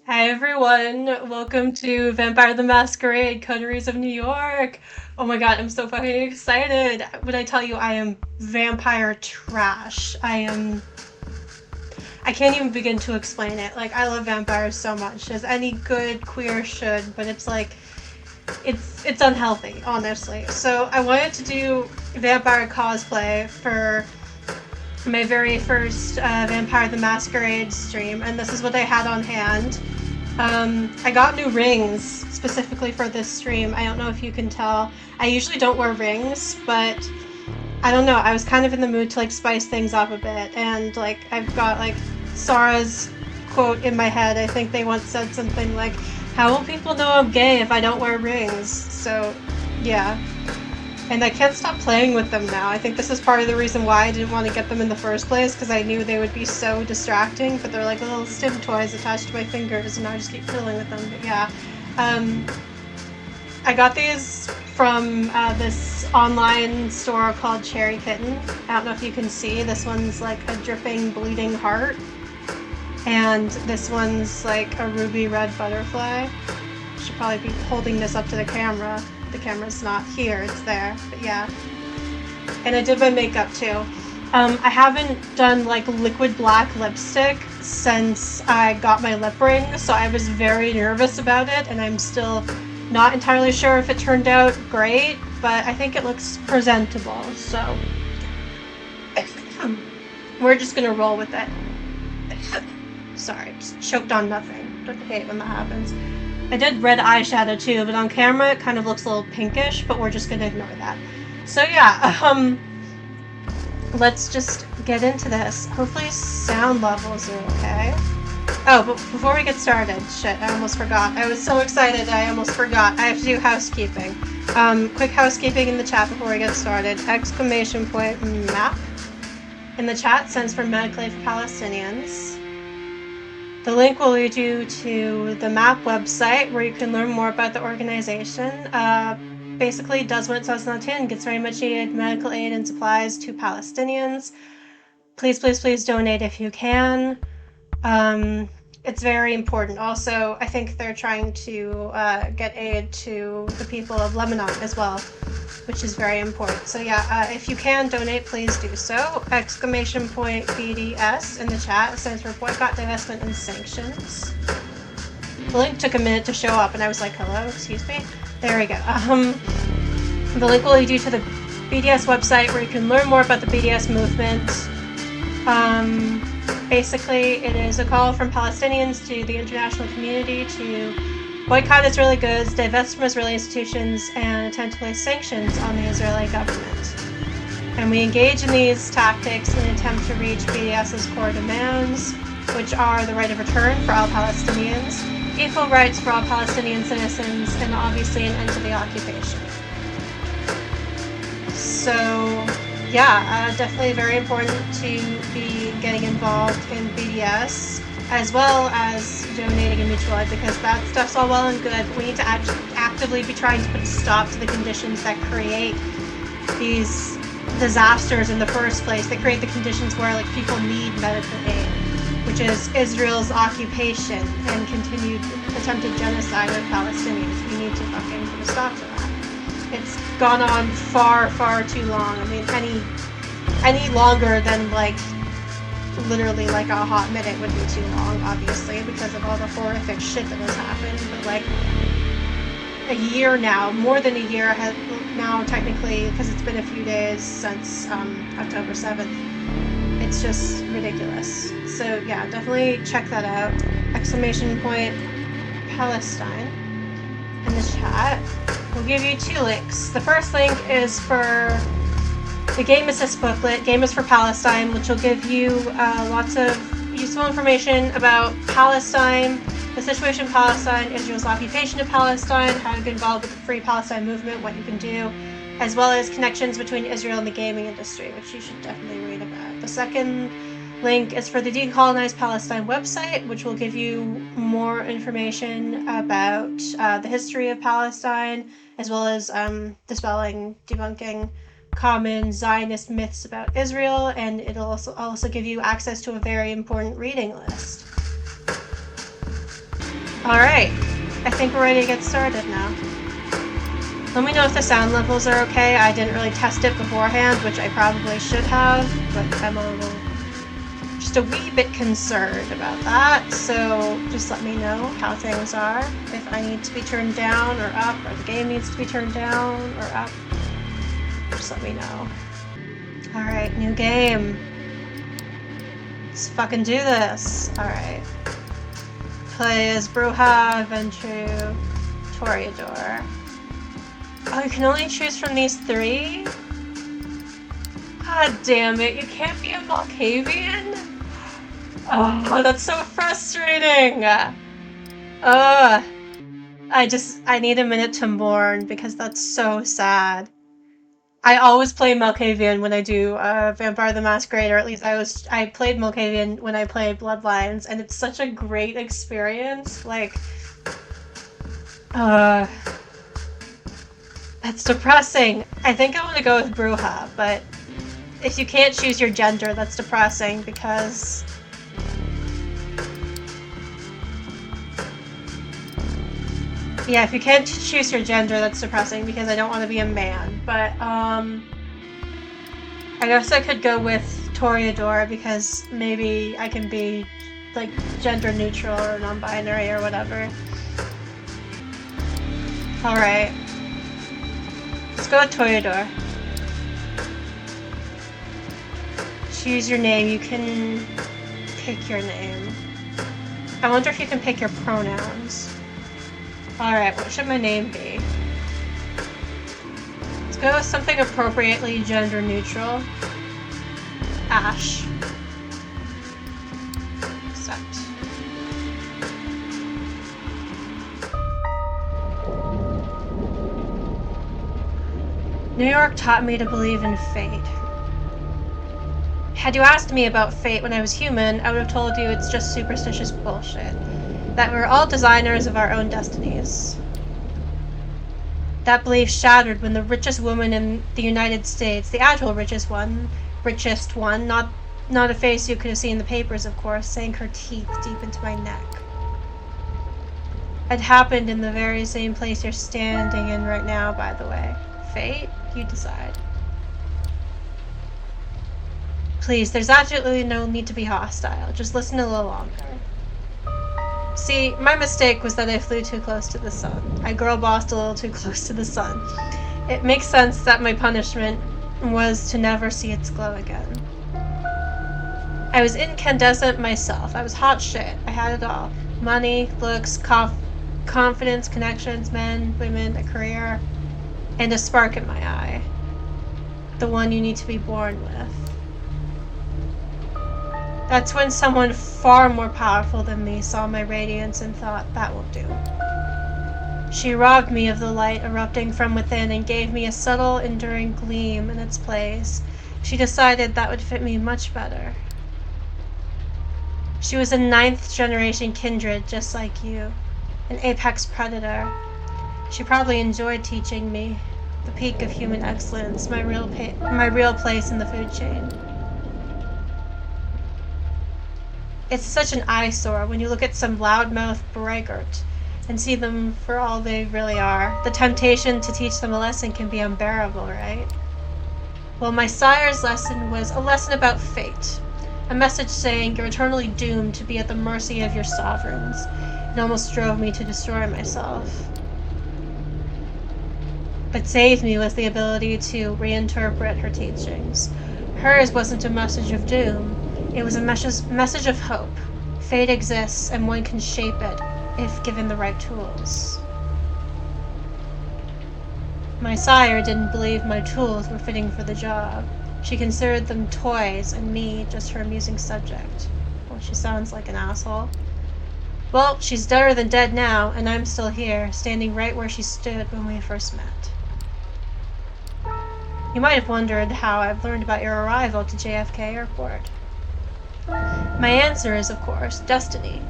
Hi everyone, welcome to Vampire the Masquerade, Coteries of New York. Oh my god, I'm so fucking excited. When I tell you I am vampire trash, I can't even begin to explain it. Like, I love vampires so much, as any good queer should, but it's like, it's unhealthy, honestly. So I wanted to do vampire cosplay for my very first Vampire the Masquerade stream, and this is what I had on hand. I got new rings specifically for this stream. I don't know if you can tell. I usually don't wear rings, but I don't know. I was kind of in the mood to like spice things up a bit, and like I've got like Sarah's quote in my head. I think they once said something like, "How will people know I'm gay if I don't wear rings?" So, yeah. And I can't stop playing with them now. I think this is part of the reason why I didn't want to get them in the first place, because I knew they would be so distracting, but they're like little stim toys attached to my fingers, and I just keep fiddling with them. But yeah. I got these from this online store called Cherry Kitten. I don't know if you can see. This one's like a dripping, bleeding heart. And this one's like a ruby red butterfly. Should probably be holding this up to the camera. The camera's not here, it's there, but yeah. And I did my makeup too. I haven't done like liquid black lipstick since I got my lip ring, so I was very nervous about it, and I'm still not entirely sure if it turned out great, but I think it looks presentable, so we're just gonna roll with it. Sorry, just choked on nothing. Don't hate when that happens. I did red eyeshadow too, but on camera it kind of looks a little pinkish, but we're just gonna ignore that. So yeah, let's just get into this. Hopefully sound levels are okay. Oh, but before we get started, shit, I almost forgot. I was so excited I almost forgot. I have to do housekeeping. Quick housekeeping in the chat before we get started. Exclamation point map in the chat stands for medically for Palestinians. The link will lead you to the MAP website where you can learn more about the organization. Basically does what it says on the tin, gets very much needed medical aid and supplies to Palestinians. Please, please, please donate if you can. It's very important. Also, I think they're trying to get aid to the people of Lebanon as well, which is very important. So yeah, if you can donate, please do so. Exclamation point BDS in the chat stands for Boycott, Divestment, and Sanctions. The link took a minute to show up, and I was like, hello, excuse me? There we go. The link will lead you to the BDS website where you can learn more about the BDS movement. Basically, it is a call from Palestinians to the international community to boycott Israeli goods, divest from Israeli institutions, and attempt to place sanctions on the Israeli government. And we engage in these tactics in an attempt to reach BDS's core demands, which are the right of return for all Palestinians, equal rights for all Palestinian citizens, and obviously an end to the occupation. So, yeah, definitely very important to be getting involved in BDS, as well as donating in mutual aid, because that stuff's all well and good, but we need to actively be trying to put a stop to the conditions that create these disasters in the first place, that create the conditions where like people need medical aid, which is Israel's occupation and continued attempted genocide of Palestinians. We need to fucking put a stop to that. It's gone on far, far too long. I mean, any longer than like literally like a hot minute would be too long, obviously, because of all the horrific shit that has happened. But like a year now, more than a year has now technically, because it's been a few days since October 7th. It's just ridiculous. So yeah, definitely check that out. Exclamation point Palestine in the chat. We'll give you two links. The first link is for the Game Assist booklet, Game is for Palestine, which will give you lots of useful information about Palestine, the situation in Palestine, Israel's occupation of Palestine, how to get involved with the Free Palestine movement, what you can do, as well as connections between Israel and the gaming industry, which you should definitely read about. The second link is for the Decolonized Palestine website, which will give you more information about the history of Palestine, as well as dispelling, debunking common Zionist myths about Israel, and it'll also give you access to a very important reading list. Alright, I think we're ready to get started now. Let me know if the sound levels are okay. I didn't really test it beforehand, which I probably should have, but I'm just a wee bit concerned about that, so just let me know how things are. If I need to be turned down or up, or the game needs to be turned down or up, just let me know. Alright, new game. Let's fucking do this. Alright. Play as Bruja, Ventru, Toreador. Oh, you can only choose from these 3? God damn it, you can't be a Malkavian? Oh, that's so frustrating! I need a minute to mourn because that's so sad. I always play Malkavian when I do Vampire the Masquerade, or at least I played Malkavian when I played Bloodlines, and it's such a great experience. Like, that's depressing. I think I want to go with Bruja, but if you can't choose your gender, that's depressing because yeah, if you can't choose your gender, that's depressing because I don't want to be a man. But I guess I could go with Toreador because maybe I can be like gender neutral or non-binary or whatever. Alright. Let's go with Toreador. Choose your name. You can pick your name. I wonder if you can pick your pronouns. Alright, what should my name be? Let's go with something appropriately gender neutral. Ash. Accept. New York taught me to believe in fate. Had you asked me about fate when I was human, I would have told you it's just superstitious bullshit. That we're all designers of our own destinies. That belief shattered when the richest woman in the United States, the actual richest one, not a face you could have seen in the papers, of course, sank her teeth deep into my neck. It happened in the very same place you're standing in right now, by the way. Fate? You decide. Please, there's absolutely no need to be hostile. Just listen a little longer. See, my mistake was that I flew too close to the sun. I girl-bossed a little too close to the sun. It makes sense that my punishment was to never see its glow again. I was incandescent myself. I was hot shit. I had it all. Money, looks, confidence, connections, men, women, a career, and a spark in my eye. The one you need to be born with. That's when someone far more powerful than me saw my radiance and thought, that will do. She robbed me of the light erupting from within and gave me a subtle, enduring gleam in its place. She decided that would fit me much better. She was a 9th generation kindred just like you, an apex predator. She probably enjoyed teaching me the peak of human excellence, my real place in the food chain. It's such an eyesore when you look at some loudmouth braggart and see them for all they really are. The temptation to teach them a lesson can be unbearable, right? Well, my sire's lesson was a lesson about fate. A message saying you're eternally doomed to be at the mercy of your sovereigns. It almost drove me to destroy myself. What saved me was the ability to reinterpret her teachings. Hers wasn't a message of doom. It was a message of hope. Fate exists, and one can shape it if given the right tools. My sire didn't believe my tools were fitting for the job. She considered them toys, and me just her amusing subject. Well, she sounds like an asshole. Well, she's deader than dead now, and I'm still here, standing right where she stood when we first met. You might have wondered how I've learned about your arrival to JFK Airport. My answer is, of course, destiny.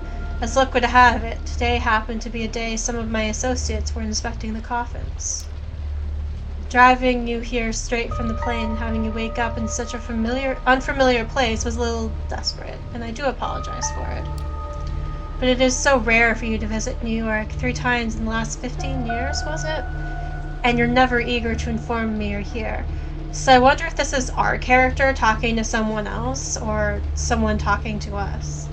As luck would have it, today happened to be a day some of my associates were inspecting the coffins. Driving you here straight from the plane and having you wake up in such a unfamiliar place was a little desperate, and I do apologize for it. But it is so rare for you to visit New York 3 times in the last 15 years, was it? And you're never eager to inform me you're here. So I wonder if this is our character talking to someone else, or someone talking to us.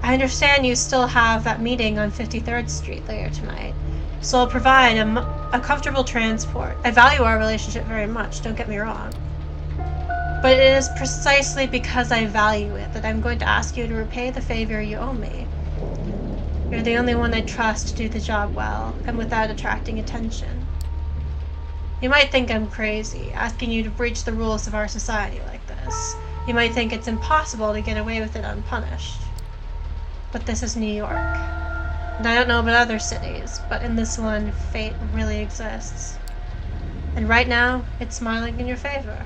I understand you still have that meeting on 53rd Street later tonight, so I'll provide a comfortable transport. I value our relationship very much, don't get me wrong. But it is precisely because I value it that I'm going to ask you to repay the favor you owe me. You're the only one I trust to do the job well, and without attracting attention. You might think I'm crazy, asking you to breach the rules of our society like this. You might think it's impossible to get away with it unpunished. But this is New York. And I don't know about other cities, but in this one, fate really exists. And right now, it's smiling in your favor.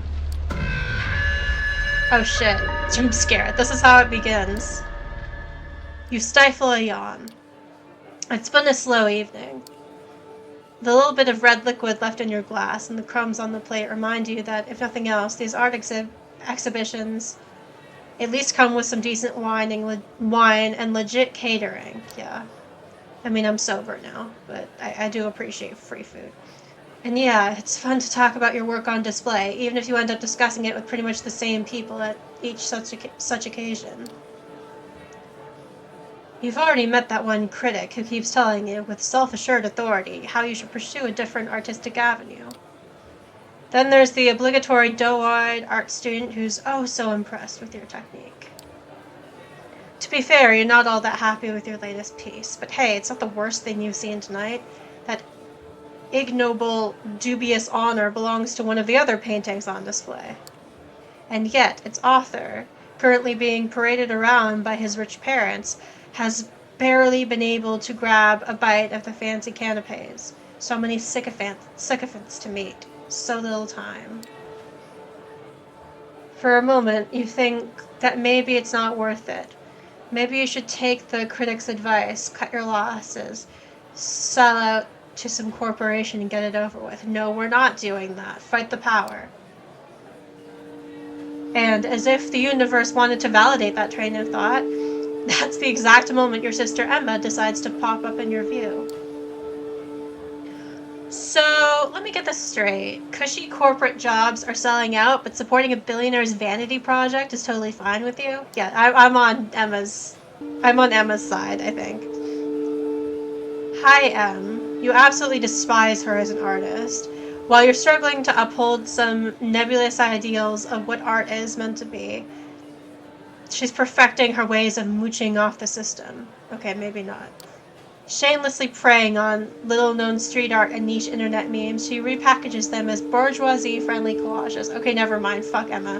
Oh shit, jump scare. This is how it begins. You stifle a yawn. It's been a slow evening. The little bit of red liquid left in your glass and the crumbs on the plate remind you that, if nothing else, these art exhibitions at least come with some decent wine and legit catering. Yeah. I mean, I'm sober now, but I do appreciate free food. And yeah, it's fun to talk about your work on display, even if you end up discussing it with pretty much the same people at each such occasion. You've already met that one critic who keeps telling you, with self-assured authority, how you should pursue a different artistic avenue. Then there's the obligatory doe-eyed art student who's oh so impressed with your technique. To be fair, you're not all that happy with your latest piece, but hey, it's not the worst thing you've seen tonight. That ignoble, dubious honor belongs to one of the other paintings on display. And yet, its author, currently being paraded around by his rich parents, has barely been able to grab a bite of the fancy canapes. So many sycophants to meet. So little time. For a moment, you think that maybe it's not worth it. Maybe you should take the critic's advice, cut your losses, sell out to some corporation and get it over with. No, we're not doing that. Fight the power. And as if the universe wanted to validate that train of thought, that's the exact moment your sister Emma decides to pop up in your view. So, let me get this straight. Cushy corporate jobs are selling out, but supporting a billionaire's vanity project is totally fine with you? Yeah, I'm on Emma's side, I think. Hi, Em. You absolutely despise her as an artist. While you're struggling to uphold some nebulous ideals of what art is meant to be, she's perfecting her ways of mooching off the system. Okay, maybe not. Shamelessly preying on little-known street art and niche internet memes, she repackages them as bourgeoisie-friendly collages. Okay, never mind. Fuck Emma.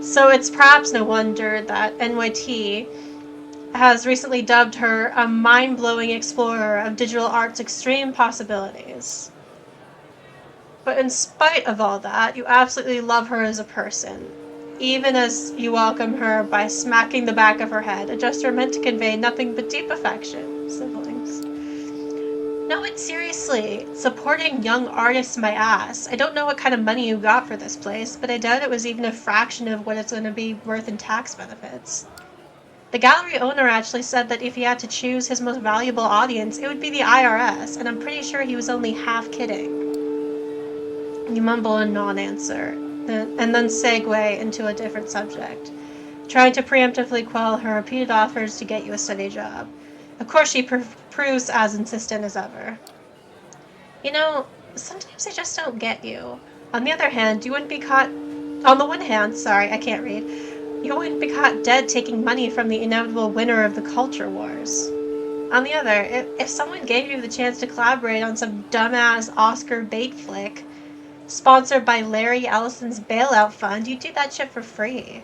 So it's perhaps no wonder that NYT has recently dubbed her a mind-blowing explorer of digital art's extreme possibilities. But in spite of all that, you absolutely love her as a person, even as you welcome her by smacking the back of her head, a gesture meant to convey nothing but deep affection. Siblings. No, but seriously, supporting young artists my ass. I don't know what kind of money you got for this place, but I doubt it was even a fraction of what it's going to be worth in tax benefits. The gallery owner actually said that if he had to choose his most valuable audience, it would be the IRS, and I'm pretty sure he was only half kidding. You mumble a non-answer, and then segue into a different subject, trying to preemptively quell her repeated offers to get you a steady job. Of course, she proves as insistent as ever. You know, sometimes I just don't get you. On the other hand, you wouldn't be caught... On the one hand, sorry, I can't read. You wouldn't be caught dead taking money from the inevitable winner of the culture wars. On the other, if someone gave you the chance to collaborate on some dumbass Oscar bait flick, sponsored by Larry Ellison's bailout fund, you'd do that shit for free.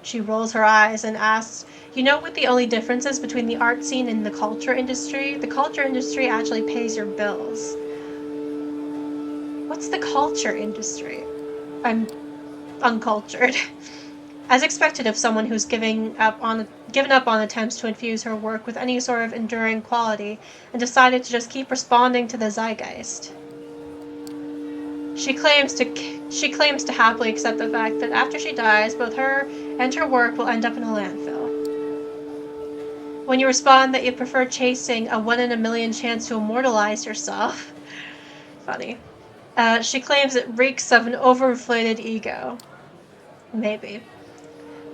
She rolls her eyes and asks, you know what the only difference is between the art scene and the culture industry? The culture industry actually pays your bills. What's the culture industry? I'm uncultured. As expected of someone who's given up on attempts to infuse her work with any sort of enduring quality and decided to just keep responding to the zeitgeist. She claims to happily accept the fact that after she dies, both her and her work will end up in a landfill. When you respond that you prefer chasing a 1 in a million chance to immortalize yourself, funny, she claims it reeks of an overinflated ego. Maybe.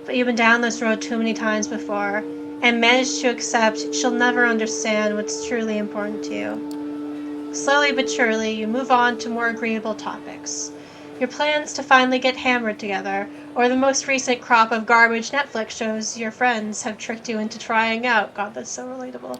But you've been down this road too many times before and managed to accept she'll never understand what's truly important to you. Slowly but surely, you move on to more agreeable topics. Your plans to finally get hammered together, or the most recent crop of garbage Netflix shows your friends have tricked you into trying out. God, that's so relatable.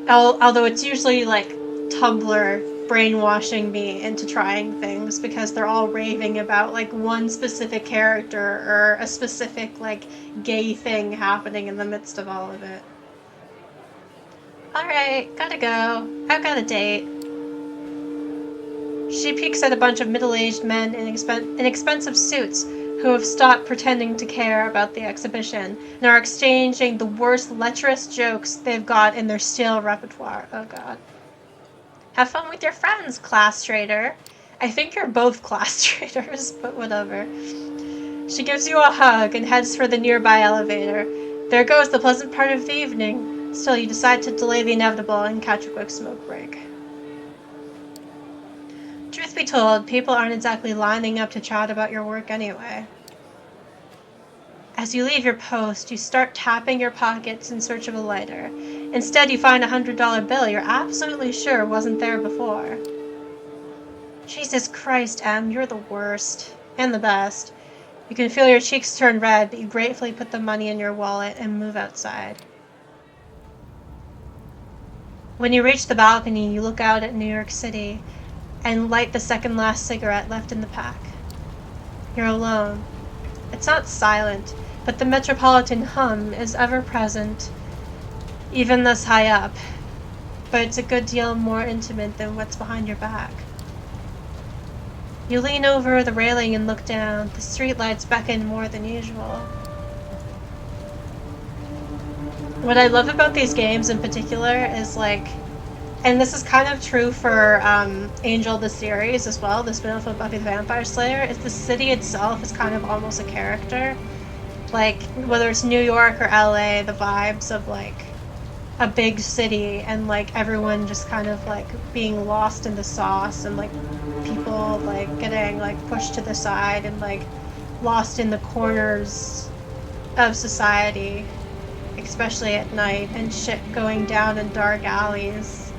Although it's usually like Tumblr brainwashing me into trying things because they're all raving about like one specific character or a specific like gay thing happening in the midst of all of it. Alright, gotta go. I've got a date. She peeks at a bunch of middle-aged men in expensive suits who have stopped pretending to care about the exhibition and are exchanging the worst lecherous jokes they've got in their stale repertoire. Oh god. Have fun with your friends, class traitor. I think you're both class traitors, but whatever. She gives you a hug and heads for the nearby elevator. There goes the pleasant part of the evening. Still, you decide to delay the inevitable and catch a quick smoke break. Truth be told, people aren't exactly lining up to chat about your work anyway. As you leave your post, you start tapping your pockets in search of a lighter. Instead, you find a $100 bill you're absolutely sure wasn't there before. Jesus Christ, Em, you're the worst. And the best. You can feel your cheeks turn red, but you gratefully put the money in your wallet and move outside. When you reach the balcony, you look out at New York City and light the second last cigarette left in the pack. You're alone. It's not silent, but the metropolitan hum is ever present, even this high up, but it's a good deal more intimate than what's behind your back. You lean over the railing and look down. The streetlights beckon more than usual. What I love about these games in particular is like, and this is kind of true for Angel the series as well, the spin-off of Buffy the Vampire Slayer, is the city itself is kind of almost a character. Like, whether it's New York or LA, the vibes of like a big city and like everyone just kind of like being lost in the sauce and like people like getting like pushed to the side and like lost in the corners of society, especially at night, and shit going down in dark alleys.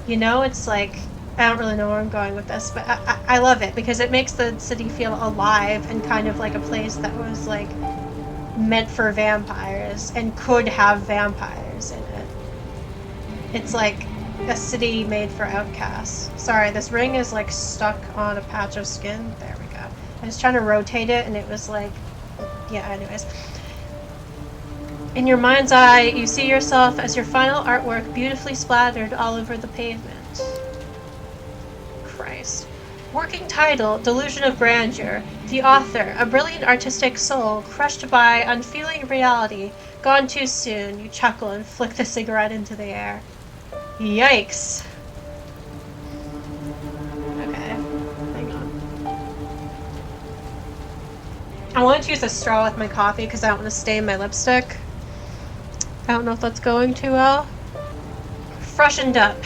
You know, it's like, I don't really know where I'm going with this, but I love it because it makes the city feel alive and kind of like a place that was like meant for vampires and could have vampires in it. It's like a city made for outcasts. Sorry, this ring is like stuck on a patch of skin. There we go. I was trying to rotate it and it was like, yeah, anyways. In your mind's eye, you see yourself as your final artwork beautifully splattered all over the pavement. Christ. Working title, Delusion of Grandeur. The author, a brilliant artistic soul, crushed by unfeeling reality, gone too soon. You chuckle and flick the cigarette into the air. Yikes. Okay, hang on. I wanted to use a straw with my coffee because I don't want to stain my lipstick. I don't know if that's going too well. Freshened up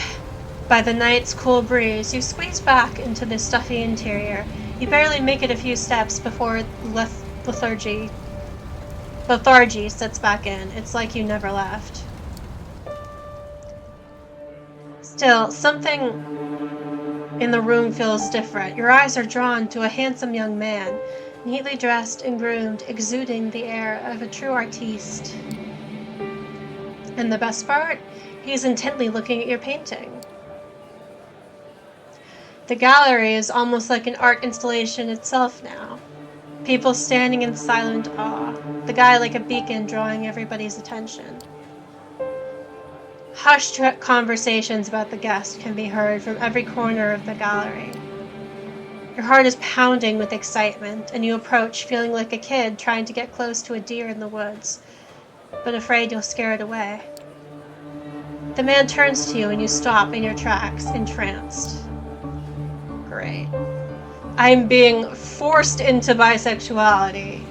by the night's cool breeze, you squeeze back into the stuffy interior. You barely make it a few steps before lethargy sets back in. It's like you never left. Still, something in the room feels different. Your eyes are drawn to a handsome young man, neatly dressed and groomed, exuding the air of a true artiste. And the best part, he's intently looking at your painting. The gallery is almost like an art installation itself now. People standing in silent awe. The guy like a beacon drawing everybody's attention. Hushed conversations about the guest can be heard from every corner of the gallery. Your heart is pounding with excitement, and you approach feeling like a kid trying to get close to a deer in the woods, but afraid you'll scare it away. The man turns to you and you stop in your tracks, entranced. Great. I'm being forced into bisexuality.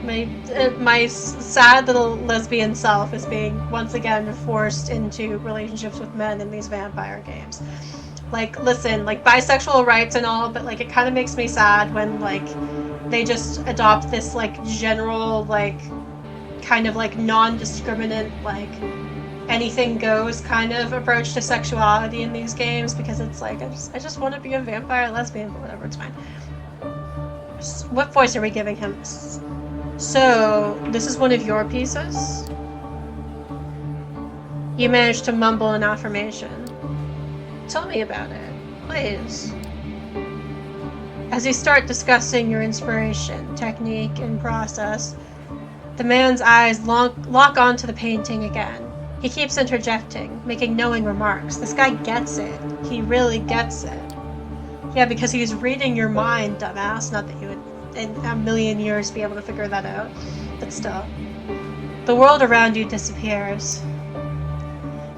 My sad little lesbian self is being once again forced into relationships with men in these vampire games. Like, listen, like, bisexual rights and all, but, like, it kind of makes me sad when, like, they just adopt this, like, general, like, kind of, like, non-discriminant, like, anything goes kind of approach to sexuality in these games, because it's like, I just want to be a vampire lesbian, but whatever, it's fine. What voice are we giving him? So, this is one of your pieces? You managed to mumble an affirmation. Tell me about it, please. As you start discussing your inspiration, technique, and process, the man's eyes lock onto the painting again. He keeps interjecting, making knowing remarks. This guy gets it. He really gets it. Yeah, because he's reading your mind, dumbass. Not that you would, in a million years, be able to figure that out. But still. The world around you disappears.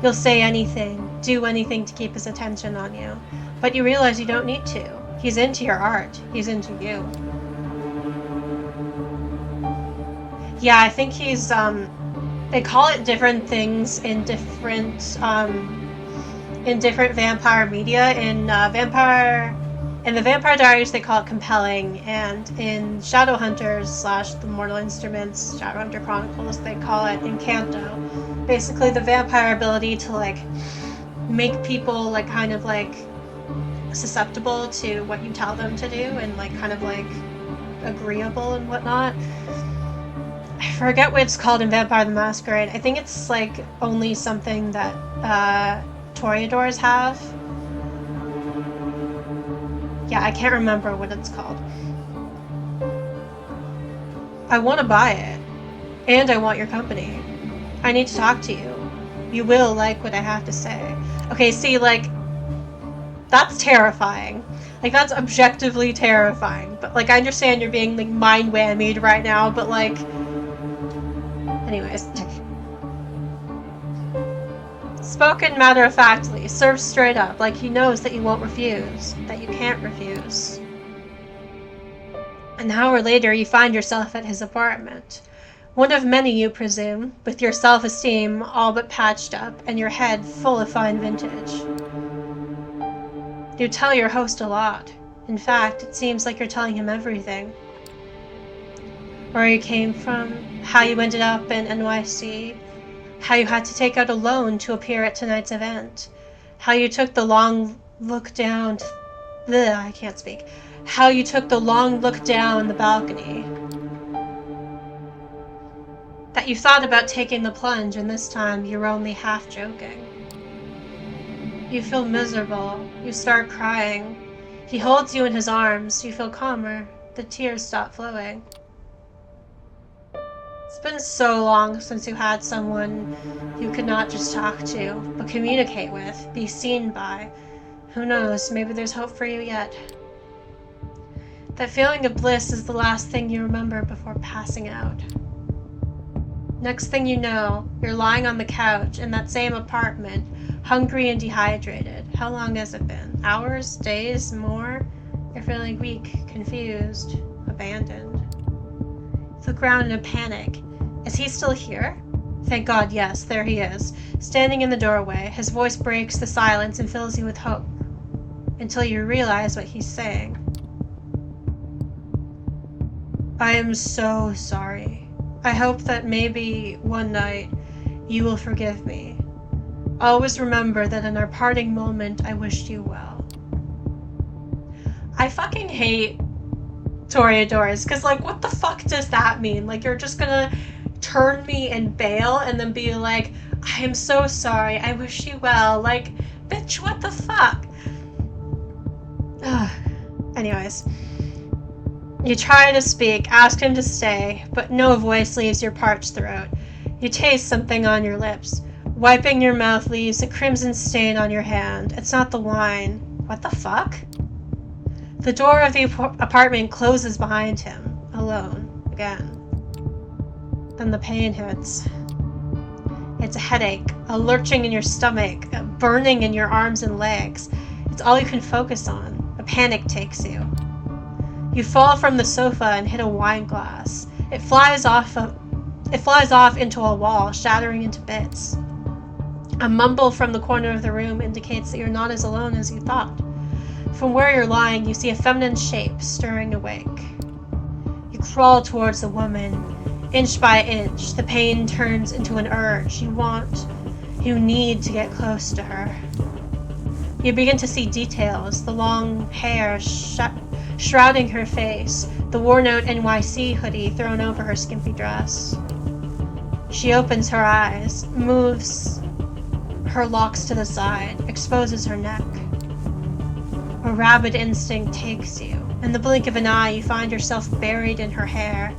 You'll say anything, do anything to keep his attention on you. But you realize you don't need to. He's into your art. He's into you. Yeah, I think he's, they call it different things in different vampire media. In the Vampire Diaries, they call it compelling, and in Shadowhunters / The Mortal Instruments, Shadowhunter Chronicles, they call it incanto. Basically, the vampire ability to, like, make people, like, kind of, like, susceptible to what you tell them to do, and, like, kind of, like, agreeable and whatnot. I forget what it's called in Vampire the Masquerade. I think it's, like, only something that, toreadors have. Yeah, I can't remember what it's called. I want to buy it. And I want your company. I need to talk to you. You will like what I have to say. Okay, see, like, that's terrifying. Like, that's objectively terrifying. But, like, I understand you're being, like, mind-whammied right now, but, like... Anyways. Spoken matter-of-factly, served straight up, like he knows that you won't refuse, that you can't refuse. An hour later, you find yourself at his apartment. One of many, you presume, with your self-esteem all but patched up and your head full of fine vintage. You tell your host a lot. In fact, it seems like you're telling him everything. Where you came from, how you ended up in NYC, how you had to take out a loan to appear at tonight's event, how you took the long look down I can't speak. How you took the long look down the balcony. That you thought about taking the plunge, and this time you were only half joking. You feel miserable. You start crying. He holds you in his arms. You feel calmer. The tears stop flowing. It's been so long since you had someone you could not just talk to, but communicate with, be seen by. Who knows, maybe there's hope for you yet. That feeling of bliss is the last thing you remember before passing out. Next thing you know, you're lying on the couch in that same apartment, hungry and dehydrated. How long has it been? Hours? Days? More? You're feeling weak, confused, abandoned. You look around in a panic. Is he still here? Thank God, yes, there he is, standing in the doorway. His voice breaks the silence and fills you with hope, until you realize what he's saying. I am so sorry. I hope that maybe one night you will forgive me. Always remember that in our parting moment, I wished you well. I fucking hate toreadors, because, like, what the fuck does that mean? Like, you're just gonna turn me and bail and then be like, I am so sorry, I wish you well. Like, bitch, what the fuck? Anyways. You try to speak, ask him to stay, but no voice leaves your parched throat. You taste something on your lips. Wiping your mouth leaves a crimson stain on your hand. It's not the wine. What the fuck? The door of the apartment closes behind him, alone, again. Then the pain hits. It's a headache, a lurching in your stomach, a burning in your arms and legs. It's all you can focus on. A panic takes you. You fall from the sofa and hit a wine glass. It flies off into a wall, shattering into bits. A mumble from the corner of the room indicates that you're not as alone as you thought. From where you're lying, you see a feminine shape stirring awake. You crawl towards the woman. Inch by inch, the pain turns into an urge. You need to get close to her. You begin to see details, the long hair shrouding her face, the worn-out NYC hoodie thrown over her skimpy dress. She opens her eyes, moves her locks to the side, exposes her neck. A rabid instinct takes you. In the blink of an eye, you find yourself buried in her hair,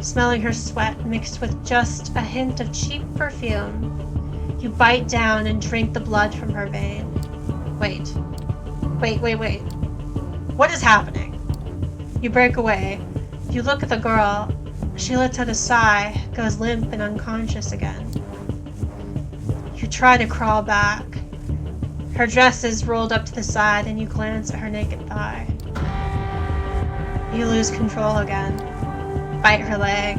smelling her sweat mixed with just a hint of cheap perfume. You bite down and drink the blood from her vein. Wait. What is happening? You break away. You look at the girl. She lets out a sigh, goes limp and unconscious again. You try to crawl back. Her dress is rolled up to the side and you glance at her naked thigh. You lose control again. Bite her leg.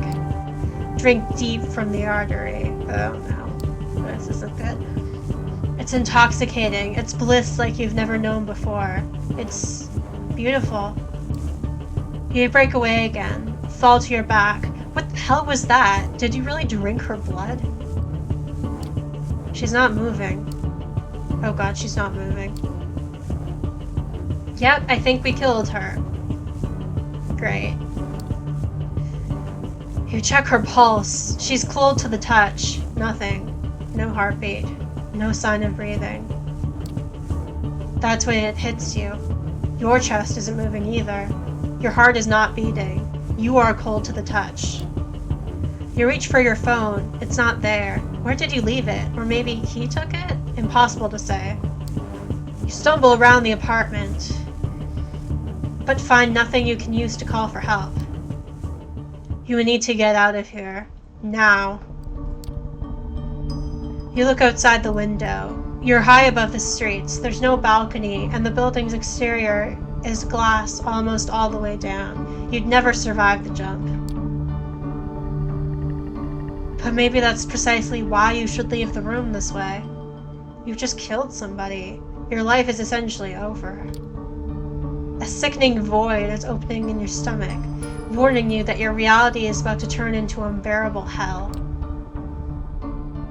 Drink deep from the artery. Oh no, this isn't good. It's intoxicating. It's bliss like you've never known before. It's beautiful. You break away again, fall to your back. What the hell was that? Did you really drink her blood? She's not moving. Oh god, she's not moving. Yep, I think we killed her. Great. You check her pulse. She's cold to the touch. Nothing. No heartbeat. No sign of breathing. That's when it hits you. Your chest isn't moving either. Your heart is not beating. You are cold to the touch. You reach for your phone. It's not there. Where did you leave it? Or maybe he took it? Impossible to say. You stumble around the apartment, but find nothing you can use to call for help. You need to get out of here. Now. You look outside the window. You're high above the streets. There's no balcony, and the building's exterior is glass almost all the way down. You'd never survive the jump. But maybe that's precisely why you should leave the room this way. You've just killed somebody. Your life is essentially over. A sickening void is opening in your stomach, warning you that your reality is about to turn into unbearable hell.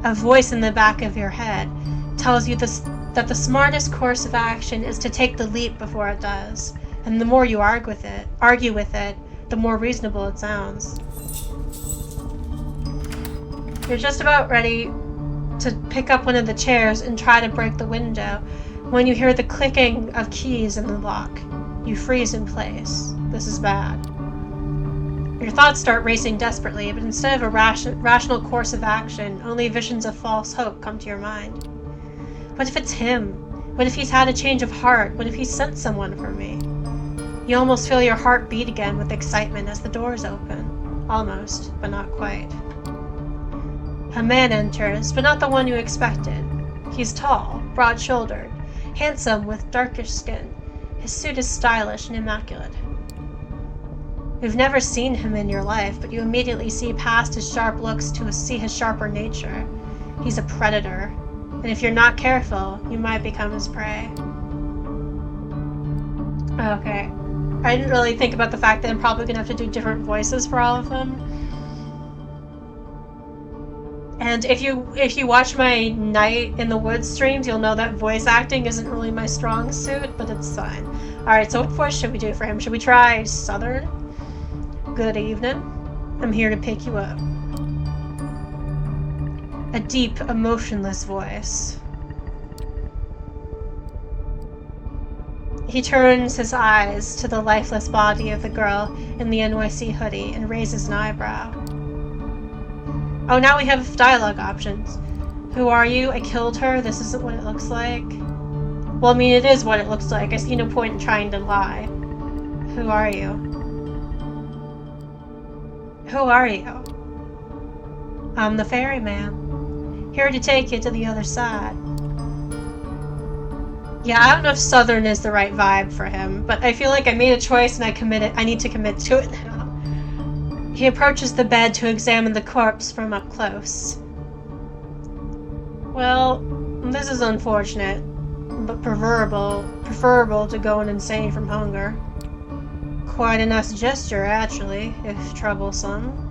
A voice in the back of your head tells you that the smartest course of action is to take the leap before it does, and the more you argue with it, the more reasonable it sounds. You're just about ready to pick up one of the chairs and try to break the window when you hear the clicking of keys in the lock. You freeze in place. This is bad. Your thoughts start racing desperately, but instead of a rational course of action, only visions of false hope come to your mind. What if it's him? What if he's had a change of heart? What if he sent someone for me? You almost feel your heart beat again with excitement as the doors open. Almost, but not quite. A man enters, but not the one you expected. He's tall, broad-shouldered, handsome with darkish skin. His suit is stylish and immaculate. You've never seen him in your life, but you immediately see past his sharp looks to see his sharper nature. He's a predator, and if you're not careful, you might become his prey. Okay. I didn't really think about the fact that I'm probably going to have to do different voices for all of them. And if you watch my Night in the Woods streams, you'll know that voice acting isn't really my strong suit, but it's fine. Alright, so what voice should we do for him? Should we try Southern? Good evening. I'm here to pick you up. A deep, emotionless voice. He turns his eyes to the lifeless body of the girl in the NYC hoodie and raises an eyebrow. Oh, now we have dialogue options. Who are you? I killed her. This isn't what it looks like. Well, I mean, it is what it looks like. I see no point in trying to lie. Who are you? Who are you? I'm the ferryman. Here to take you to the other side. Yeah, I don't know if Southern is the right vibe for him, but I feel like I made a choice and I need to commit to it now. He approaches the bed to examine the corpse from up close. Well, this is unfortunate, but preferable to going insane from hunger. Quite a nice gesture, actually, if troublesome.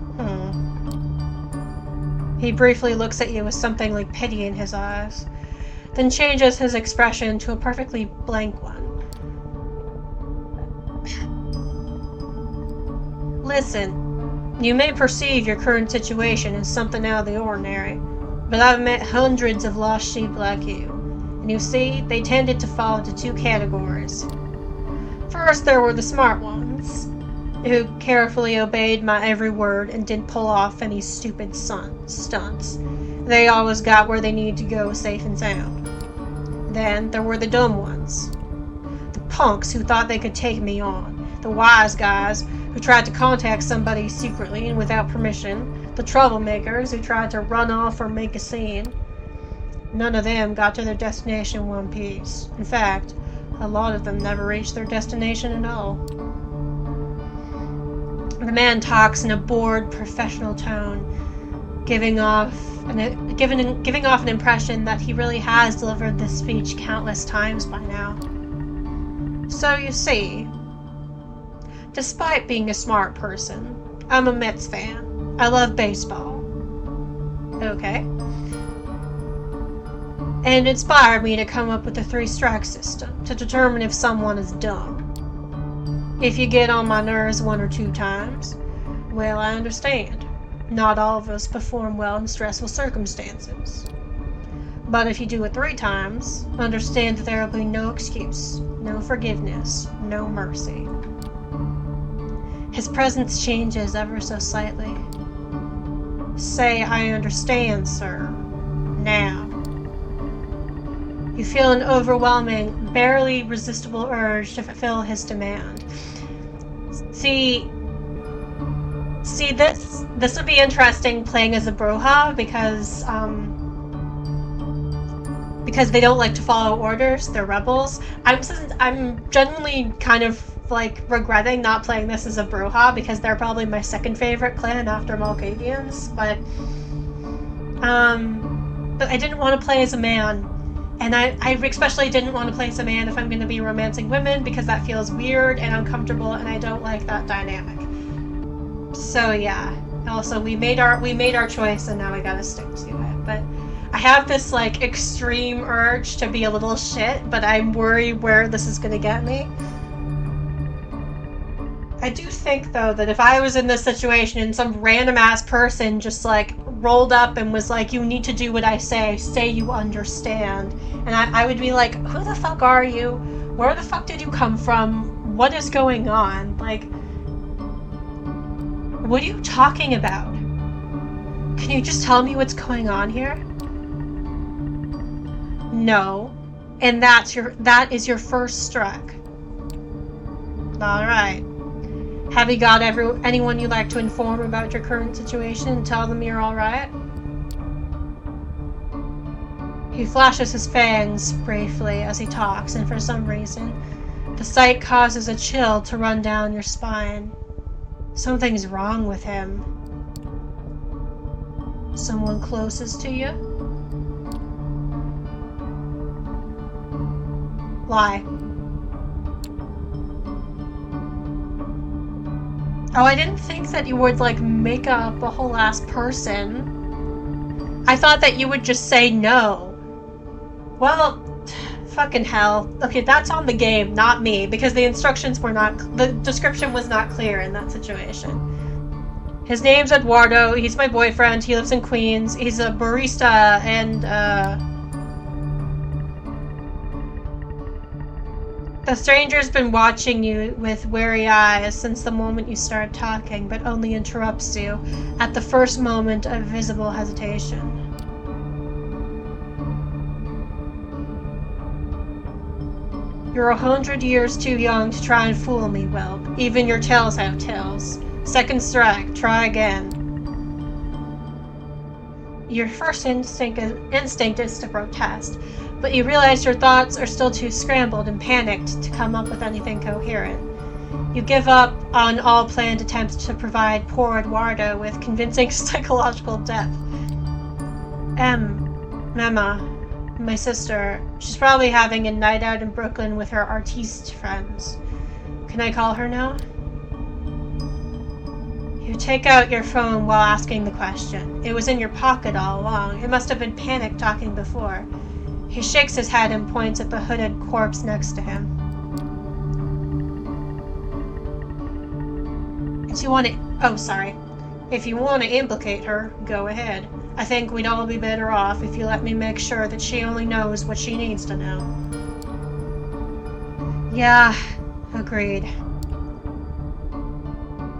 He briefly looks at you with something like pity in his eyes, then changes his expression to a perfectly blank one. Listen, you may perceive your current situation as something out of the ordinary, but I've met hundreds of lost sheep like you, and you see, they tended to fall into two categories. First, there were the smart ones, who carefully obeyed my every word and didn't pull off any stupid stunts. They always got where they needed to go safe and sound. Then there were the dumb ones. The punks who thought they could take me on. The wise guys who tried to contact somebody secretly and without permission. The troublemakers who tried to run off or make a scene. None of them got to their destination in one piece. In fact, a lot of them never reached their destination at all. The man talks in a bored, professional tone, giving off an impression that he really has delivered this speech countless times by now. So you see, despite being a smart person, I'm a Mets fan. I love baseball. Okay. And it inspired me to come up with the 3-strike system to determine if someone is dumb. If you get on my nerves 1 or 2 times, well, I understand. Not all of us perform well in stressful circumstances. But if you do it 3 times, understand that there will be no excuse, no forgiveness, no mercy. His presence changes ever so slightly. Say, I understand, sir. Now. You feel an overwhelming, barely resistible urge to fulfill his demand. See, this would be interesting playing as a Broha because they don't like to follow orders. They're rebels. I'm genuinely kind of like regretting not playing this as a Broha because they're probably my second favorite clan after Malkavians. But I didn't want to play as a man. And I especially didn't want to play as a man if I'm going to be romancing women because that feels weird and uncomfortable and I don't like that dynamic. So yeah. Also, we made our choice and now I gotta stick to it. But I have this like extreme urge to be a little shit, but I'm worried where this is going to get me. I do think though that if I was in this situation and some random ass person just like rolled up and was like, you need to do what I say you understand, and I would be like, who the fuck are you? Where the fuck did you come from? What is going on? Like, what are you talking about? Can you just tell me what's going on here? No. And that is your first strike. Alright. Have you got anyone you'd like to inform about your current situation and tell them you're alright? He flashes his fangs briefly as he talks, and for some reason, the sight causes a chill to run down your spine. Something's wrong with him. Someone closest to you? Lie. Oh, I didn't think that you would, like, make up a whole ass person. I thought that you would just say no. Well, fucking hell. Okay, that's on the game, not me, because the description was not clear in that situation. His name's Eduardo, he's my boyfriend, he lives in Queens, he's a barista, and, the stranger's been watching you with wary eyes since the moment you started talking, but only interrupts you at the first moment of visible hesitation. You're 100 years too young to try and fool me, Whelp. Even your tails have tails. Second strike, try again. Your first instinct is to protest, but you realize your thoughts are still too scrambled and panicked to come up with anything coherent. You give up on all planned attempts to provide poor Eduardo with convincing psychological depth. Mema, my sister, she's probably having a night out in Brooklyn with her artiste friends. Can I call her now? You take out your phone while asking the question. It was in your pocket all along. It must have been panic talking before. He shakes his head and points at the hooded corpse next to him. If you want to implicate her, go ahead. I think we'd all be better off if you let me make sure that she only knows what she needs to know. Yeah, agreed.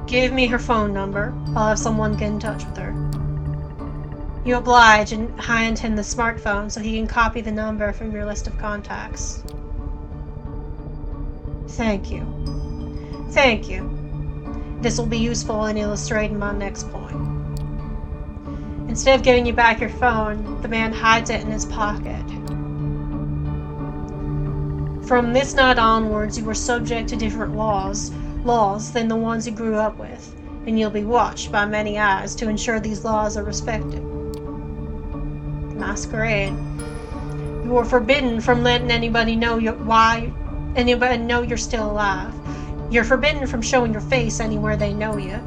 Give me her phone number. I'll have someone get in touch with her. You oblige and hand him the smartphone so he can copy the number from your list of contacts. Thank you. Thank you. This will be useful in illustrating my next point. Instead of giving you back your phone, the man hides it in his pocket. From this night onwards, you are subject to different laws than the ones you grew up with, and you'll be watched by many eyes to ensure these laws are respected. Masquerade. You are forbidden from letting anybody know you're still alive. You're forbidden from showing your face anywhere they know you.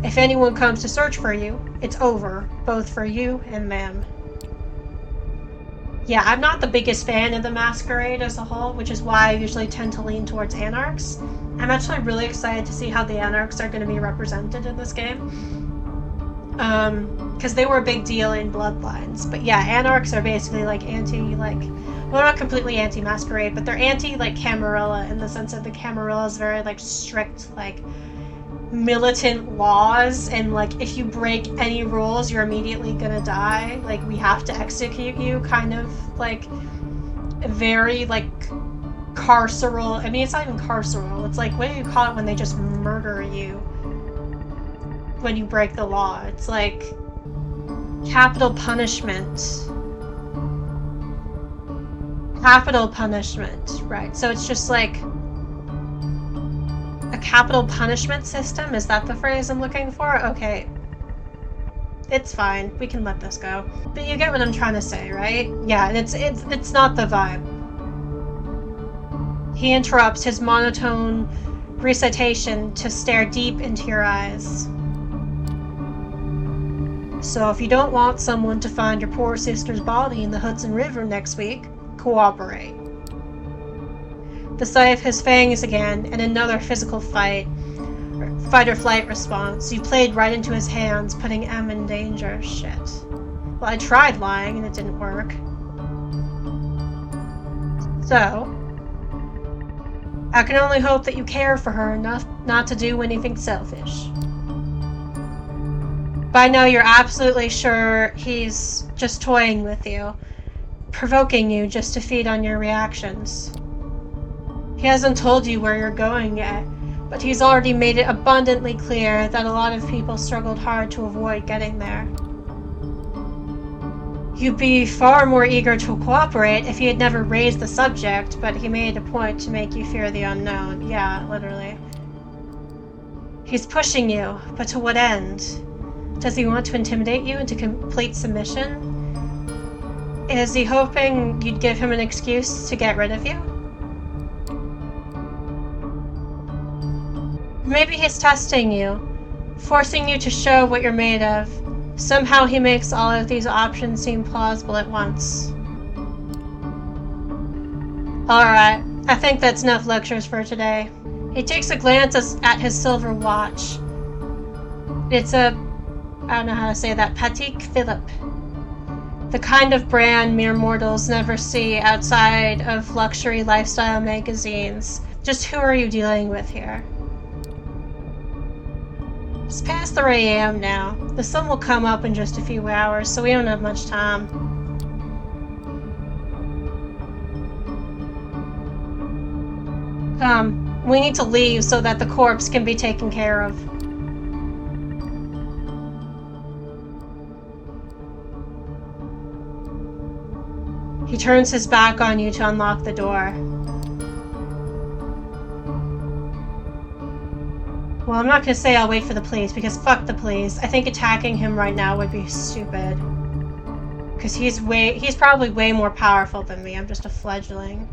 If anyone comes to search for you, it's over, both for you and them. Yeah, I'm not the biggest fan of the Masquerade as a whole, which is why I usually tend to lean towards Anarchs. I'm actually really excited to see how the Anarchs are going to be represented in this game. Because they were a big deal in Bloodlines. But yeah, Anarchs are basically like well, not completely anti-Masquerade, but they're anti-Camarilla in the sense that the Camarilla is very, strict, militant laws, and, if you break any rules, you're immediately gonna die. We have to execute you, kind of, very, carceral. I mean, it's not even carceral. It's what do you call it when they just murder you when you break the law? It's capital punishment. Capital punishment, right? So it's just a capital punishment system? Is that the phrase I'm looking for? Okay. It's fine. We can let this go. But you get what I'm trying to say, right? Yeah, and it's not the vibe. He interrupts his monotone recitation to stare deep into your eyes. So if you don't want someone to find your poor sister's body in the Hudson River next week, cooperate. The sight of his fangs again, and another physical fight or flight response. You played right into his hands, putting M in danger. Shit. Well, I tried lying and it didn't work. So, I can only hope that you care for her enough not to do anything selfish. By now you're absolutely sure he's just toying with you, provoking you just to feed on your reactions. He hasn't told you where you're going yet, but he's already made it abundantly clear that a lot of people struggled hard to avoid getting there. You'd be far more eager to cooperate if he had never raised the subject, but he made a point to make you fear the unknown. Yeah, literally. He's pushing you, but to what end? Does he want to intimidate you into complete submission? Is he hoping you'd give him an excuse to get rid of you? Maybe he's testing you, forcing you to show what you're made of. Somehow he makes all of these options seem plausible at once. Alright, I think that's enough lectures for today. He takes a glance at his silver watch. It's I don't know how to say that, Patek Philippe. The kind of brand mere mortals never see outside of luxury lifestyle magazines. Just who are you dealing with here? It's past 3 a.m. now. The sun will come up in just a few hours, so we don't have much time. Come, we need to leave so that the corpse can be taken care of. He turns his back on you to unlock the door. Well, I'm not gonna say I'll wait for the police, because fuck the police. I think attacking him right now would be stupid. Because he's probably way more powerful than me. I'm just a fledgling.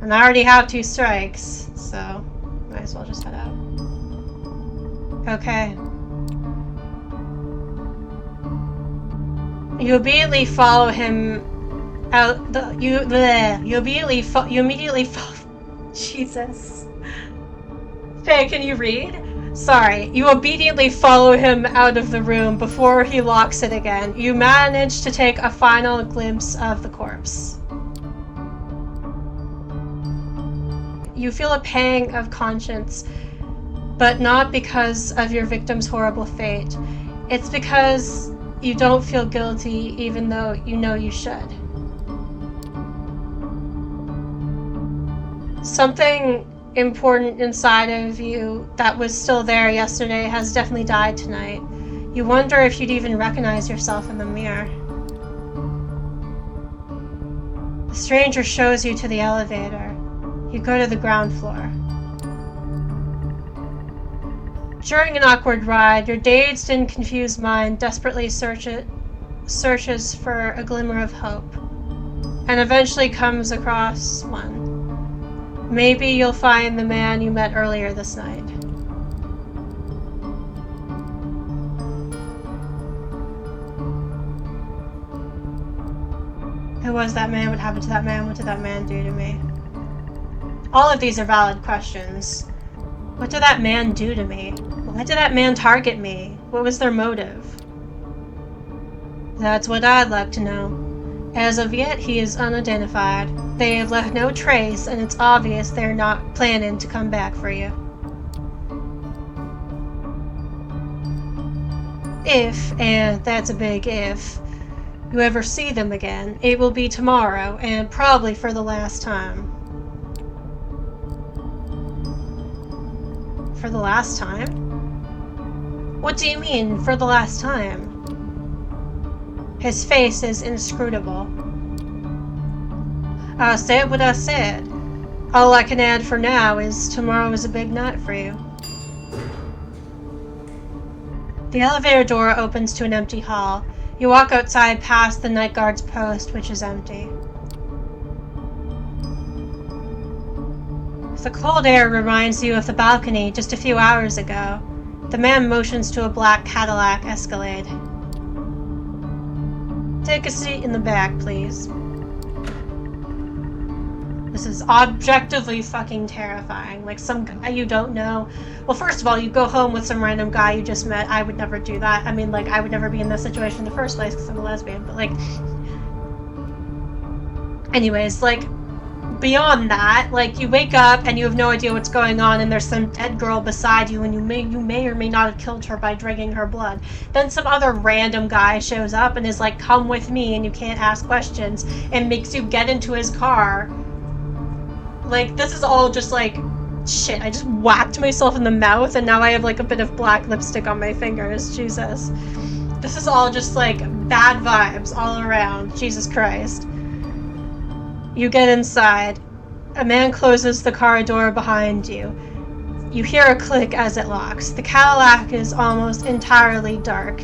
And I already have 2 strikes, so might as well just head out. Okay. You immediately follow him out you immediately Jesus. Faye, can you read? Sorry. You obediently follow him out of the room before he locks it again. You manage to take a final glimpse of the corpse. You feel a pang of conscience, but not because of your victim's horrible fate. It's because you don't feel guilty even though you know you should. Something important inside of you that was still there yesterday has definitely died tonight. You wonder if you'd even recognize yourself in the mirror. The stranger shows you to the elevator. You go to the ground floor. During an awkward ride, your dazed and confused mind desperately searches for a glimmer of hope, and eventually comes across one. Maybe you'll find the man you met earlier this night. Who was that man? What happened to that man? What did that man do to me? All of these are valid questions. What did that man do to me? Why did that man target me? What was their motive? That's what I'd like to know. As of yet, he is unidentified. They have left no trace, and it's obvious they're not planning to come back for you. If, and that's a big if, you ever see them again, it will be tomorrow, and probably for the last time. For the last time? What do you mean, for the last time? His face is inscrutable. I said what I said. All I can add for now is tomorrow is a big night for you. The elevator door opens to an empty hall. You walk outside past the night guard's post, which is empty. The cold air reminds you of the balcony just a few hours ago. The man motions to a black Cadillac Escalade. Take a seat in the back, please. This is objectively fucking terrifying. Like some guy you don't know. Well, first of all, you go home with some random guy you just met. I would never do that. I mean, like, I would never be in this situation in the first place because I'm a lesbian, but like... Anyways, like, beyond that, like, you wake up and you have no idea what's going on and there's some dead girl beside you and you may or may not have killed her by drinking her blood. Then some other random guy shows up and is like, come with me, and you can't ask questions, and makes you get into his car. Like, this is all just like, shit, I just whacked myself in the mouth and now I have like a bit of black lipstick on my fingers. Jesus. This is all just like bad vibes all around. Jesus Christ. You get inside. A man closes the car door behind you. You hear a click as it locks. The Cadillac is almost entirely dark.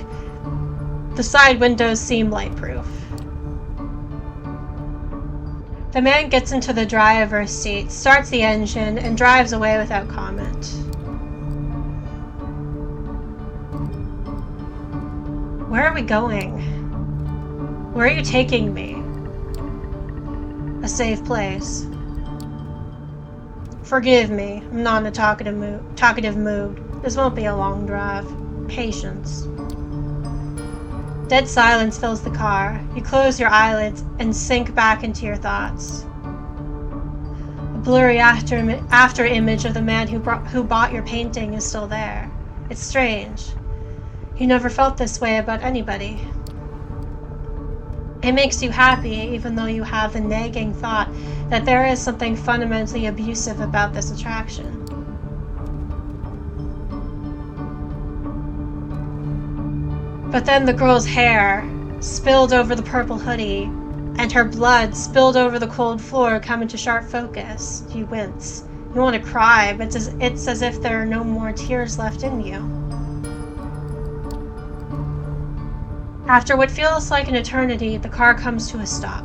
The side windows seem light-proof. The man gets into the driver's seat, starts the engine, and drives away without comment. Where are we going? Where are you taking me? A safe place. Forgive me, I'm not in a talkative mood. This won't be a long drive. Patience. Dead silence fills the car. You close your eyelids and sink back into your thoughts. A blurry after image of the man who bought your painting is still there. It's strange. You never felt this way about anybody. It makes you happy, even though you have the nagging thought that there is something fundamentally abusive about this attraction. But then the girl's hair spilled over the purple hoodie, and her blood spilled over the cold floor come into sharp focus. You wince. You want to cry, but it's as if there are no more tears left in you. After what feels like an eternity, the car comes to a stop.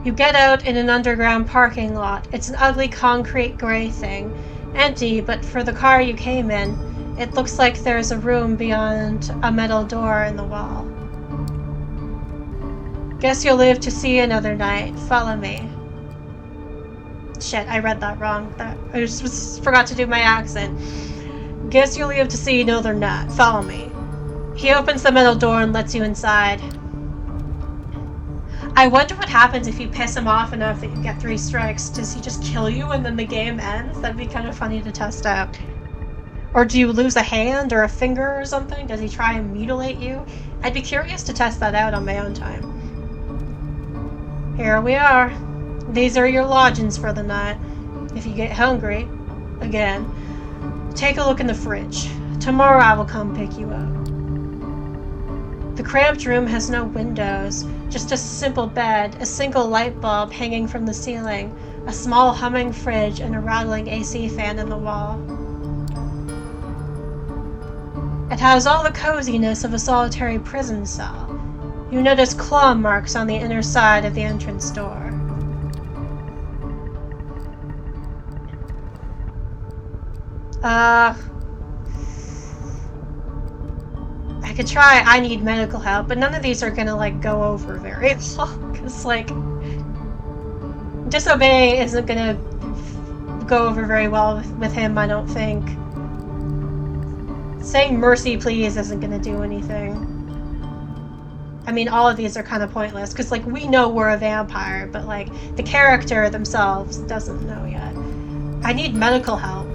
You get out in an underground parking lot. It's an ugly concrete gray thing. Empty, but for the car you came in, it looks like there's a room beyond a metal door in the wall. Guess you'll live to see another night. Follow me. Shit, I read that wrong. I just forgot to do my accent. Guess you'll live to see another night. Follow me. He opens the metal door and lets you inside. I wonder what happens if you piss him off enough that you get 3 strikes. Does he just kill you and then the game ends? That'd be kind of funny to test out. Or do you lose a hand or a finger or something? Does he try and mutilate you? I'd be curious to test that out on my own time. Here we are. These are your lodgings for the night. If you get hungry, again, take a look in the fridge. Tomorrow I will come pick you up. The cramped room has no windows, just a simple bed, a single light bulb hanging from the ceiling, a small humming fridge, and a rattling AC fan in the wall. It has all the coziness of a solitary prison cell. You notice claw marks on the inner side of the entrance door. I could try I need medical help, but none of these are gonna, like, go over very well, because, like, disobey isn't gonna go over very well with him, I don't think. Saying mercy please isn't gonna do anything. I mean, all of these are kind of pointless, because, like, we know we're a vampire, but, like, the character themselves doesn't know yet. I need medical help.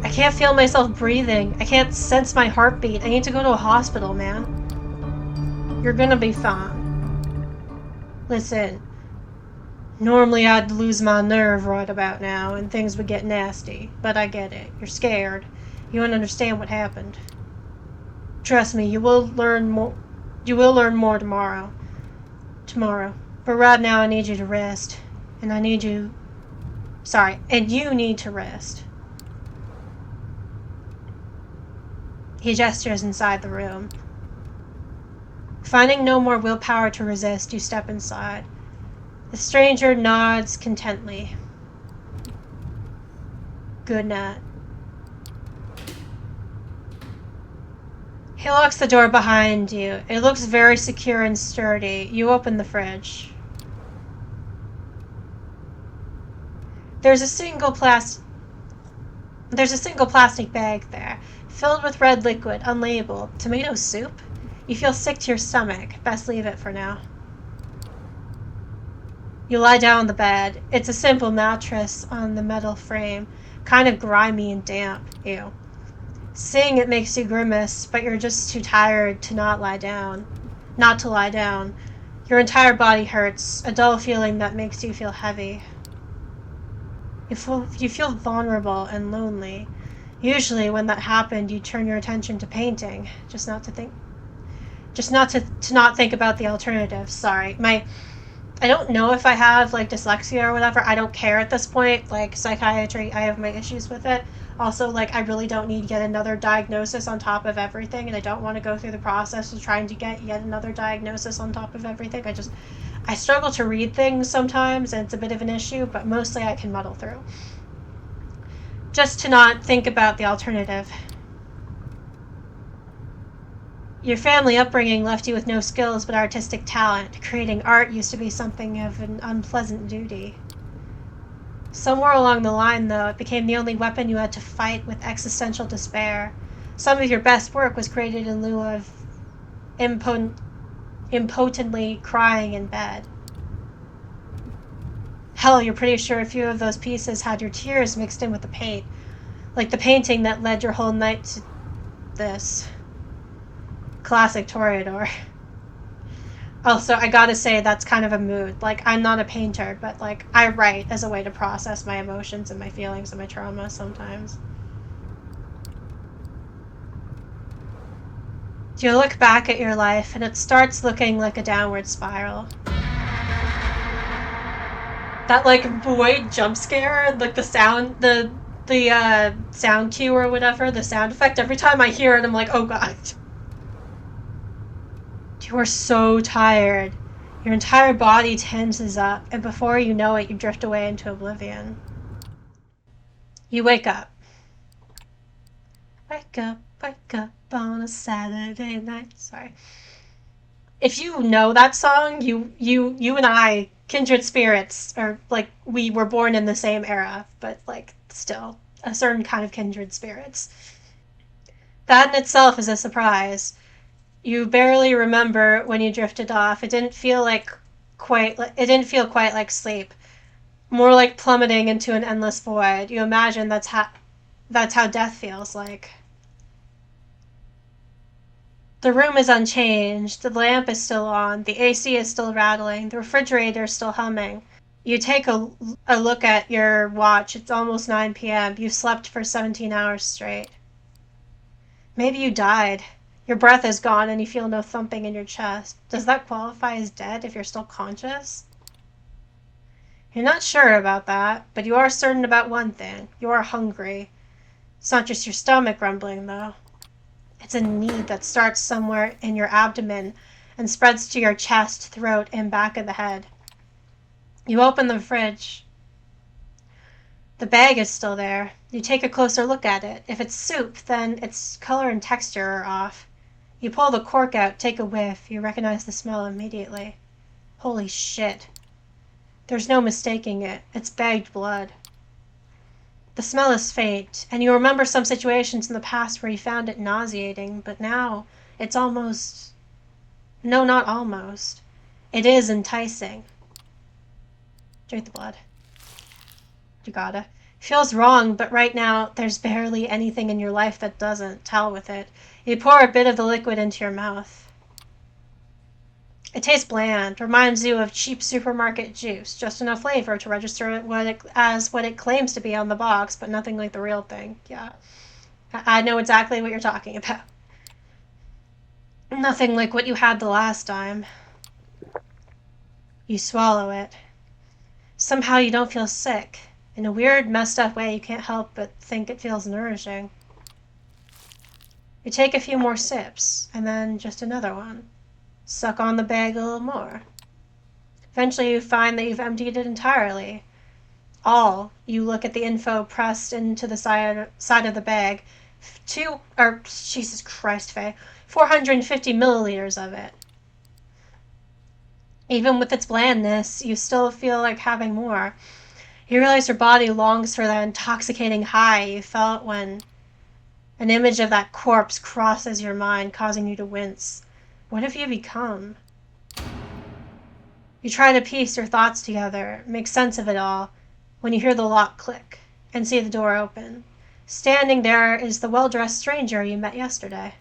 I can't feel myself breathing. I can't sense my heartbeat. I need to go to a hospital, man. You're gonna be fine. Listen, normally I'd lose my nerve right about now and things would get nasty, but I get it. You're scared. You don't understand what happened. Trust me, you will learn more. You will learn more tomorrow. But right now I need you to rest. And you need to rest. He gestures inside the room. Finding no more willpower to resist, you step inside. The stranger nods contently. Good night. He locks the door behind you. It looks very secure and sturdy. You open the fridge. There's a single plastic bag there, filled with red liquid, unlabeled. Tomato soup? You feel sick to your stomach. Best leave it for now. You lie down on the bed. It's a simple mattress on the metal frame, kind of grimy and damp. Ew. Seeing it makes you grimace, but you're just too tired to not to lie down. Your entire body hurts, a dull feeling that makes you feel heavy. You feel vulnerable and lonely. Usually when that happened, you turn your attention to painting, just not to think about the alternatives. Sorry. I don't know if I have, like, dyslexia or whatever. I don't care at this point. Like, psychiatry, I have my issues with it. Also, like, I really don't need yet another diagnosis on top of everything, and I don't want to go through the process of trying to get yet another diagnosis on top of everything. I struggle to read things sometimes, and it's a bit of an issue, but mostly I can muddle through. Just to not think about the alternative. Your family upbringing left you with no skills but artistic talent. Creating art used to be something of an unpleasant duty. Somewhere along the line, though, it became the only weapon you had to fight with existential despair. Some of your best work was created in lieu of impotently crying in bed. Hell, you're pretty sure a few of those pieces had your tears mixed in with the paint. Like the painting that led your whole night to this. Classic toreador. Also, I gotta say, that's kind of a mood. Like, I'm not a painter, but, like, I write as a way to process my emotions and my feelings and my trauma sometimes. You look back at your life, and it starts looking like a downward spiral. That like void jump scare, like the sound cue or whatever, the sound effect. Every time I hear it, I'm like, oh god, you are so tired. Your entire body tenses up, and before you know it, you drift away into oblivion. You wake up. Wake up on a Saturday night. Sorry. If you know that song, you and I, kindred spirits, are like we were born in the same era, but like still a certain kind of kindred spirits. That in itself is a surprise. You barely remember when you drifted off. It didn't feel quite like sleep. More like plummeting into an endless void. You imagine that's how death feels like. The room is unchanged. The lamp is still on. The AC is still rattling. The refrigerator is still humming. You take a look at your watch. It's almost 9 p.m. You slept for 17 hours straight. Maybe you died. Your breath is gone and you feel no thumping in your chest. Does that qualify as dead if you're still conscious? You're not sure about that, but you are certain about one thing. You are hungry. It's not just your stomach rumbling, though. It's a need that starts somewhere in your abdomen and spreads to your chest, throat, and back of the head. You open the fridge. The bag is still there. You take a closer look at it. If it's soup, then its color and texture are off. You pull the cork out, take a whiff. You recognize the smell immediately. Holy shit. There's no mistaking it. It's bagged blood. The smell is faint, and you remember some situations in the past where you found it nauseating, but now it's almost... No, not almost. It is enticing. Drink the blood. You gotta. Feels wrong, but right now there's barely anything in your life that doesn't. Tell with it. You pour a bit of the liquid into your mouth. It tastes bland, reminds you of cheap supermarket juice, just enough flavor to register it as what it claims to be on the box, but nothing like the real thing. Yeah, I know exactly what you're talking about. Nothing like what you had the last time. You swallow it. Somehow you don't feel sick. In a weird, messed up way, you can't help but think it feels nourishing. You take a few more sips, and then just another one. Suck on the bag a little more. Eventually you find that you've emptied it entirely. All. You look at the info pressed into the side of the bag. Jesus Christ, Faye. 450 milliliters of it. Even with its blandness, you still feel like having more. You realize your body longs for that intoxicating high you felt when an image of that corpse crosses your mind, causing you to wince. What have you become? You try to piece your thoughts together, make sense of it all, when you hear the lock click and see the door open. Standing there is the well-dressed stranger you met yesterday.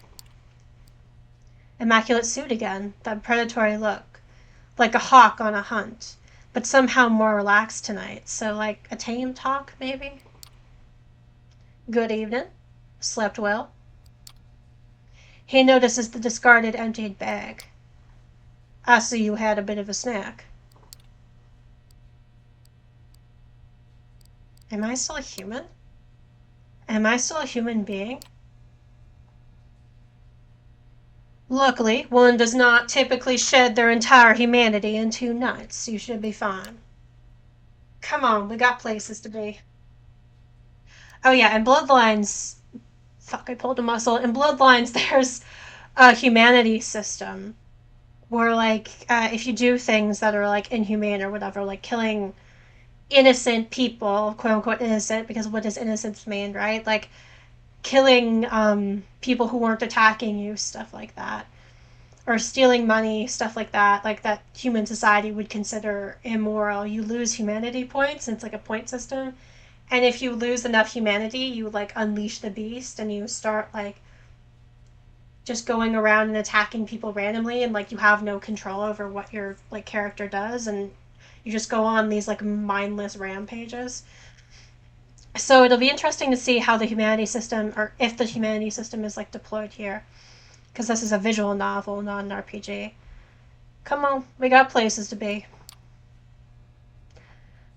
Immaculate suit again, that predatory look, like a hawk on a hunt, but somehow more relaxed tonight, so like a tame talk, maybe? Good evening. Slept well? He notices the discarded, emptied bag. I see you had a bit of a snack. Am I still a human? Am I still a human being? Luckily, one does not typically shed their entire humanity in 2 nights. You should be fine. Come on, we got places to be. Oh yeah, and Bloodlines... Fuck, I pulled a muscle. In Bloodlines, there's a humanity system where, like, if you do things that are, like, inhumane or whatever, like killing innocent people, quote-unquote innocent, because what does innocence mean, right? Like, killing people who weren't attacking you, stuff like that. Or stealing money, stuff like that human society would consider immoral. You lose humanity points, and it's like a point system. And if you lose enough humanity, you like unleash the beast and you start like just going around and attacking people randomly, and like you have no control over what your like character does, and you just go on these like mindless rampages. So it'll be interesting to see how the humanity system, or if the humanity system is like deployed here, because this is a visual novel, not an RPG. Come on, we got places to be.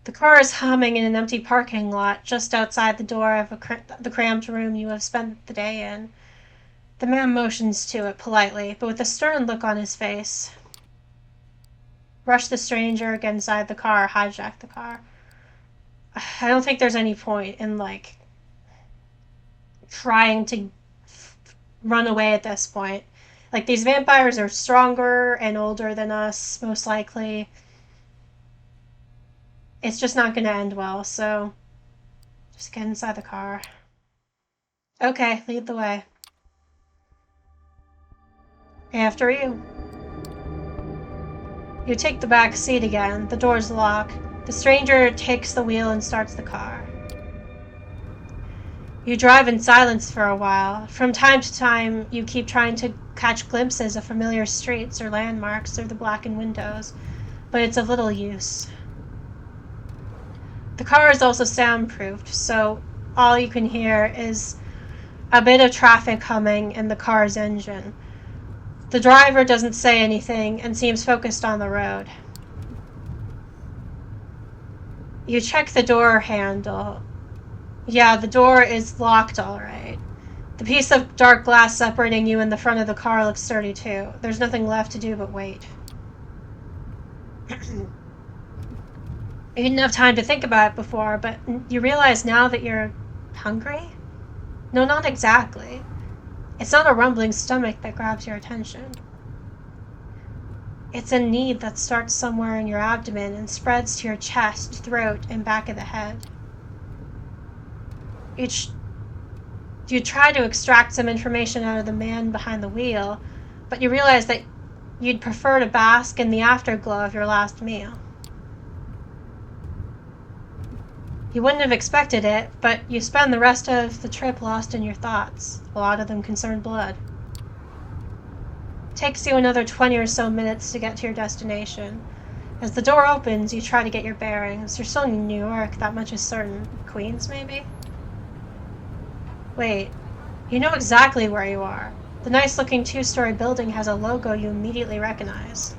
The car is humming in an empty parking lot just outside the door of the cramped room you have spent the day in. The man motions to it politely, but with a stern look on his face. Rush the stranger, get inside the car, hijack the car. I don't think there's any point in, trying to run away at this point. These vampires are stronger and older than us, most likely. It's just not going to end well, so just get inside the car. Okay, lead the way. After you. You take the back seat again. The doors lock. The stranger takes the wheel and starts the car. You drive in silence for a while. From time to time, you keep trying to catch glimpses of familiar streets or landmarks through the blackened windows, but it's of little use. The car is also soundproofed, so all you can hear is a bit of traffic humming and the car's engine. The driver doesn't say anything and seems focused on the road. You check the door handle. Yeah, the door is locked all right. The piece of dark glass separating you and the front of the car looks sturdy too. There's nothing left to do but wait. You didn't have time to think about it before, but you realize now that you're hungry? No, not exactly. It's not a rumbling stomach that grabs your attention. It's a need that starts somewhere in your abdomen and spreads to your chest, throat, and back of the head. You try to extract some information out of the man behind the wheel, but you realize that you'd prefer to bask in the afterglow of your last meal. You wouldn't have expected it, but you spend the rest of the trip lost in your thoughts. A lot of them concern blood. It takes you another 20 or so minutes to get to your destination. As the door opens, you try to get your bearings. You're still in New York, that much is certain. Queens, maybe? Wait, you know exactly where you are. The nice-looking two-story building has a logo you immediately recognize.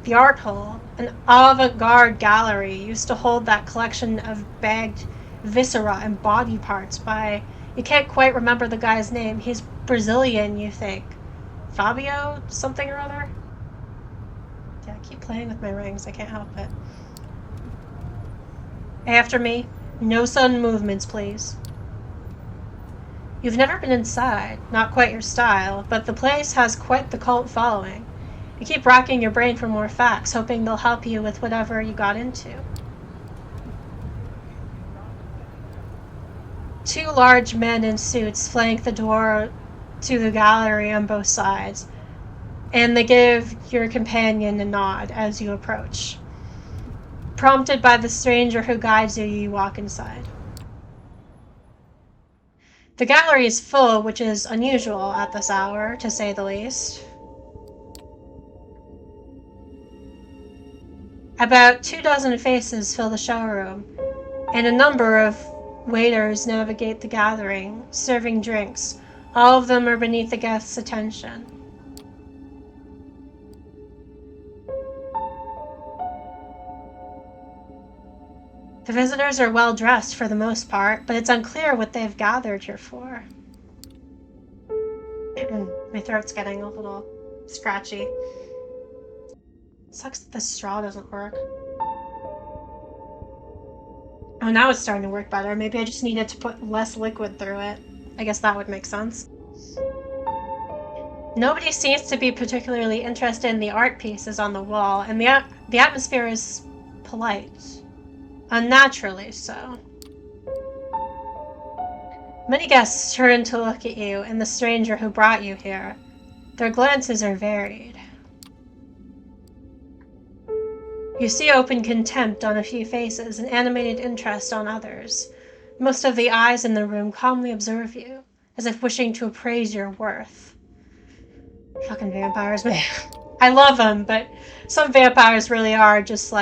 The Art Hole, an avant-garde gallery, used to hold that collection of bagged viscera and body parts by... You can't quite remember the guy's name. He's Brazilian, you think. Fabio something or other? Yeah, I keep playing with my rings. I can't help it. After me. No sudden movements, please. You've never been inside. Not quite your style, but the place has quite the cult following. You keep racking your brain for more facts, hoping they'll help you with whatever you got into. Two large men in suits flank the door to the gallery on both sides, and they give your companion a nod as you approach. Prompted by the stranger who guides you, you walk inside. The gallery is full, which is unusual at this hour, to say the least. About 24 faces fill the showroom, and a number of waiters navigate the gathering, serving drinks. All of them are beneath the guests' attention. The visitors are well dressed for the most part, but it's unclear what they've gathered here for. My throat's getting a little scratchy. Sucks that the straw doesn't work. Oh, now it's starting to work better. Maybe I just needed to put less liquid through it. I guess that would make sense. Nobody seems to be particularly interested in the art pieces on the wall, and the atmosphere is polite. Unnaturally so. Many guests turn to look at you and the stranger who brought you here. Their glances are varied. You see open contempt on a few faces and animated interest on others. Most of the eyes in the room calmly observe you, as if wishing to appraise your worth. Fucking vampires, man. I love them, but some vampires really are just,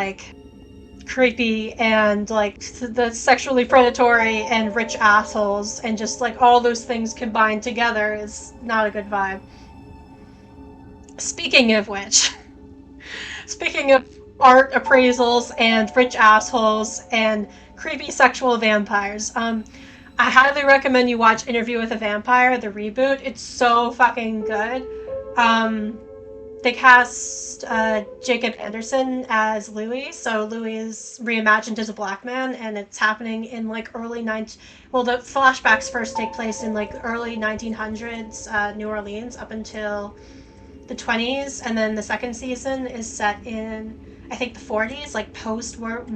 creepy and, the sexually predatory and rich assholes, and just, all those things combined together is not a good vibe. Speaking of which... Speaking of art appraisals and rich assholes and creepy sexual vampires. I highly recommend you watch Interview with a Vampire, the reboot. It's so fucking good. Um, they cast Jacob Anderson as Louis. So Louis is reimagined as a black man, and it's happening in like early 19. Well, the flashbacks first take place in like early 1900s New Orleans up until the 20s, and then the second season is set in I think the 40s, like post World.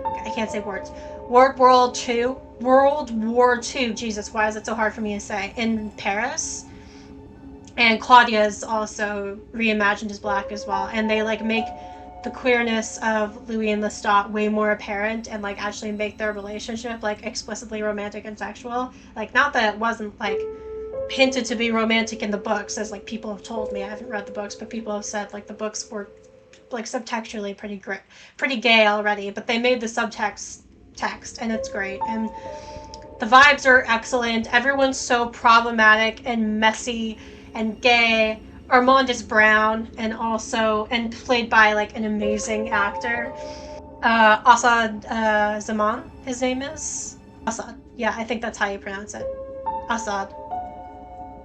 I can't say words. World War II. World War II. Jesus, why is it so hard for me to say? In Paris. And Claudia is also reimagined as black as well, and they like make the queerness of Louis and Lestat way more apparent, and like actually make their relationship like explicitly romantic and sexual. Like, not that it wasn't like hinted to be romantic in the books, as like people have told me. I haven't read the books, but people have said like the books were like subtextually pretty gay already, but they made the subtext text, and it's great. And the vibes are excellent. Everyone's so problematic and messy and gay. Armand is brown and played by like an amazing actor. Assad Zaman, his name is Assad. Yeah, I think that's how you pronounce it. Assad.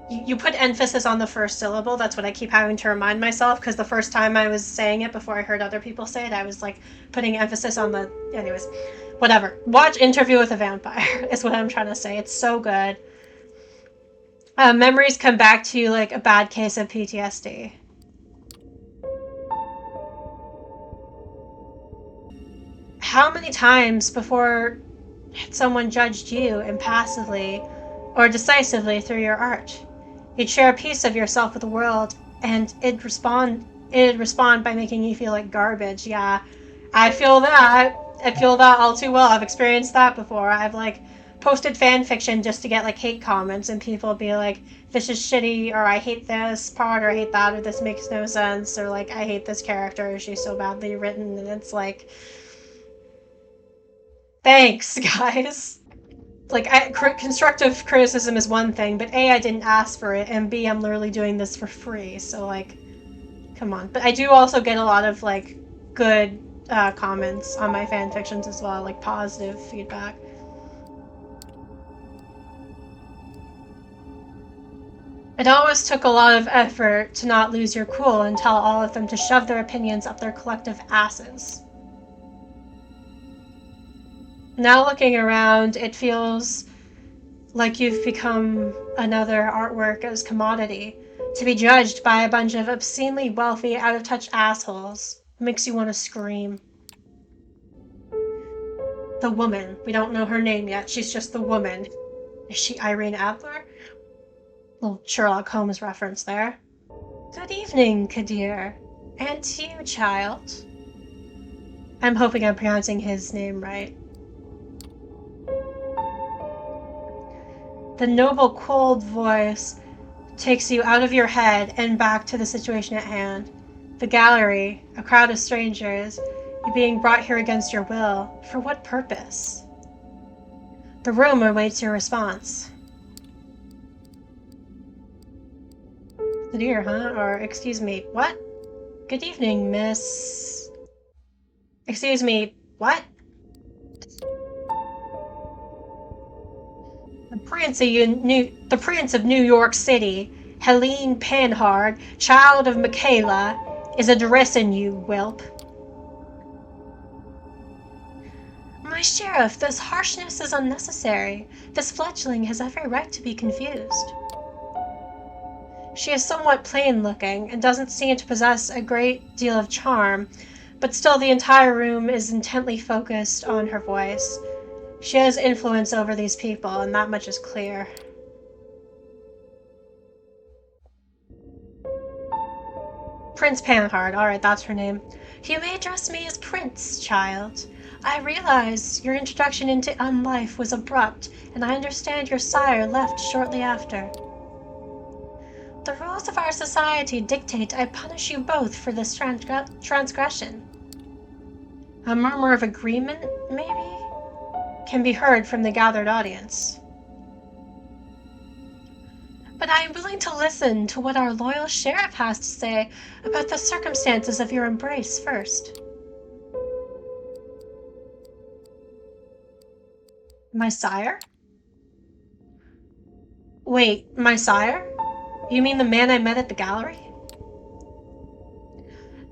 You put emphasis on the first syllable. That's what I keep having to remind myself, because the first time I was saying it before I heard other people say it, I was like putting emphasis on the. Anyways, whatever. Watch Interview with a Vampire is what I'm trying to say. It's so good. Memories come back to you like a bad case of PTSD. How many times before someone judged you impassively or decisively through your art? You'd share a piece of yourself with the world, and it'd respond by making you feel like garbage. Yeah, I feel that. I feel that all too well. I've experienced that before. I've like posted fan fiction just to get like hate comments, and people be like, this is shitty, or I hate this part, or I hate that, or this makes no sense, or like I hate this character, she's so badly written. And it's like, thanks guys. Like, constructive criticism is one thing, but A, I didn't ask for it, and B, I'm literally doing this for free, so like, come on. But I do also get a lot of like good comments on my fan fictions as well, like positive feedback. It always took a lot of effort to not lose your cool and tell all of them to shove their opinions up their collective asses. Now looking around, it feels like you've become another artwork as commodity, to be judged by a bunch of obscenely wealthy, out-of-touch assholes. Makes you want to scream. The woman. We don't know her name yet. She's just the woman. Is she Irene Adler? Little Sherlock Holmes reference there. Good evening, Kadir. And to you, child. I'm hoping I'm pronouncing his name right. The noble, cold voice takes you out of your head and back to the situation at hand. The gallery, a crowd of strangers, you being brought here against your will. For what purpose? The room awaits your response. The deer, huh? Or, excuse me, what? Good evening, miss... Excuse me, what? The Prince of New York City, Helene Panhard, child of Michaela, is addressing you, whelp. My sheriff, this harshness is unnecessary. This fledgling has every right to be confused. She is somewhat plain-looking and doesn't seem to possess a great deal of charm, but still the entire room is intently focused on her voice. She has influence over these people, and that much is clear. Prince Panhard, alright, that's her name. You may address me as Prince, child. I realize your introduction into unlife was abrupt, and I understand your sire left shortly after. The rules of our society dictate I punish you both for this transgression. A murmur of agreement, maybe, can be heard from the gathered audience. But I am willing to listen to what our loyal sheriff has to say about the circumstances of your embrace first. My sire? Wait, my sire? You mean the man I met at the gallery?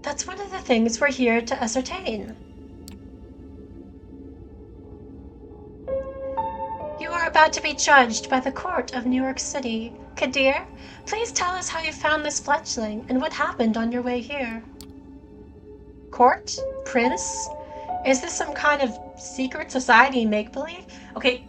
That's one of the things we're here to ascertain. You are about to be judged by the court of New York City. Kadir, please tell us how you found this fledgling and what happened on your way here. Court? Prince? Is this some kind of secret society make-believe? Okay,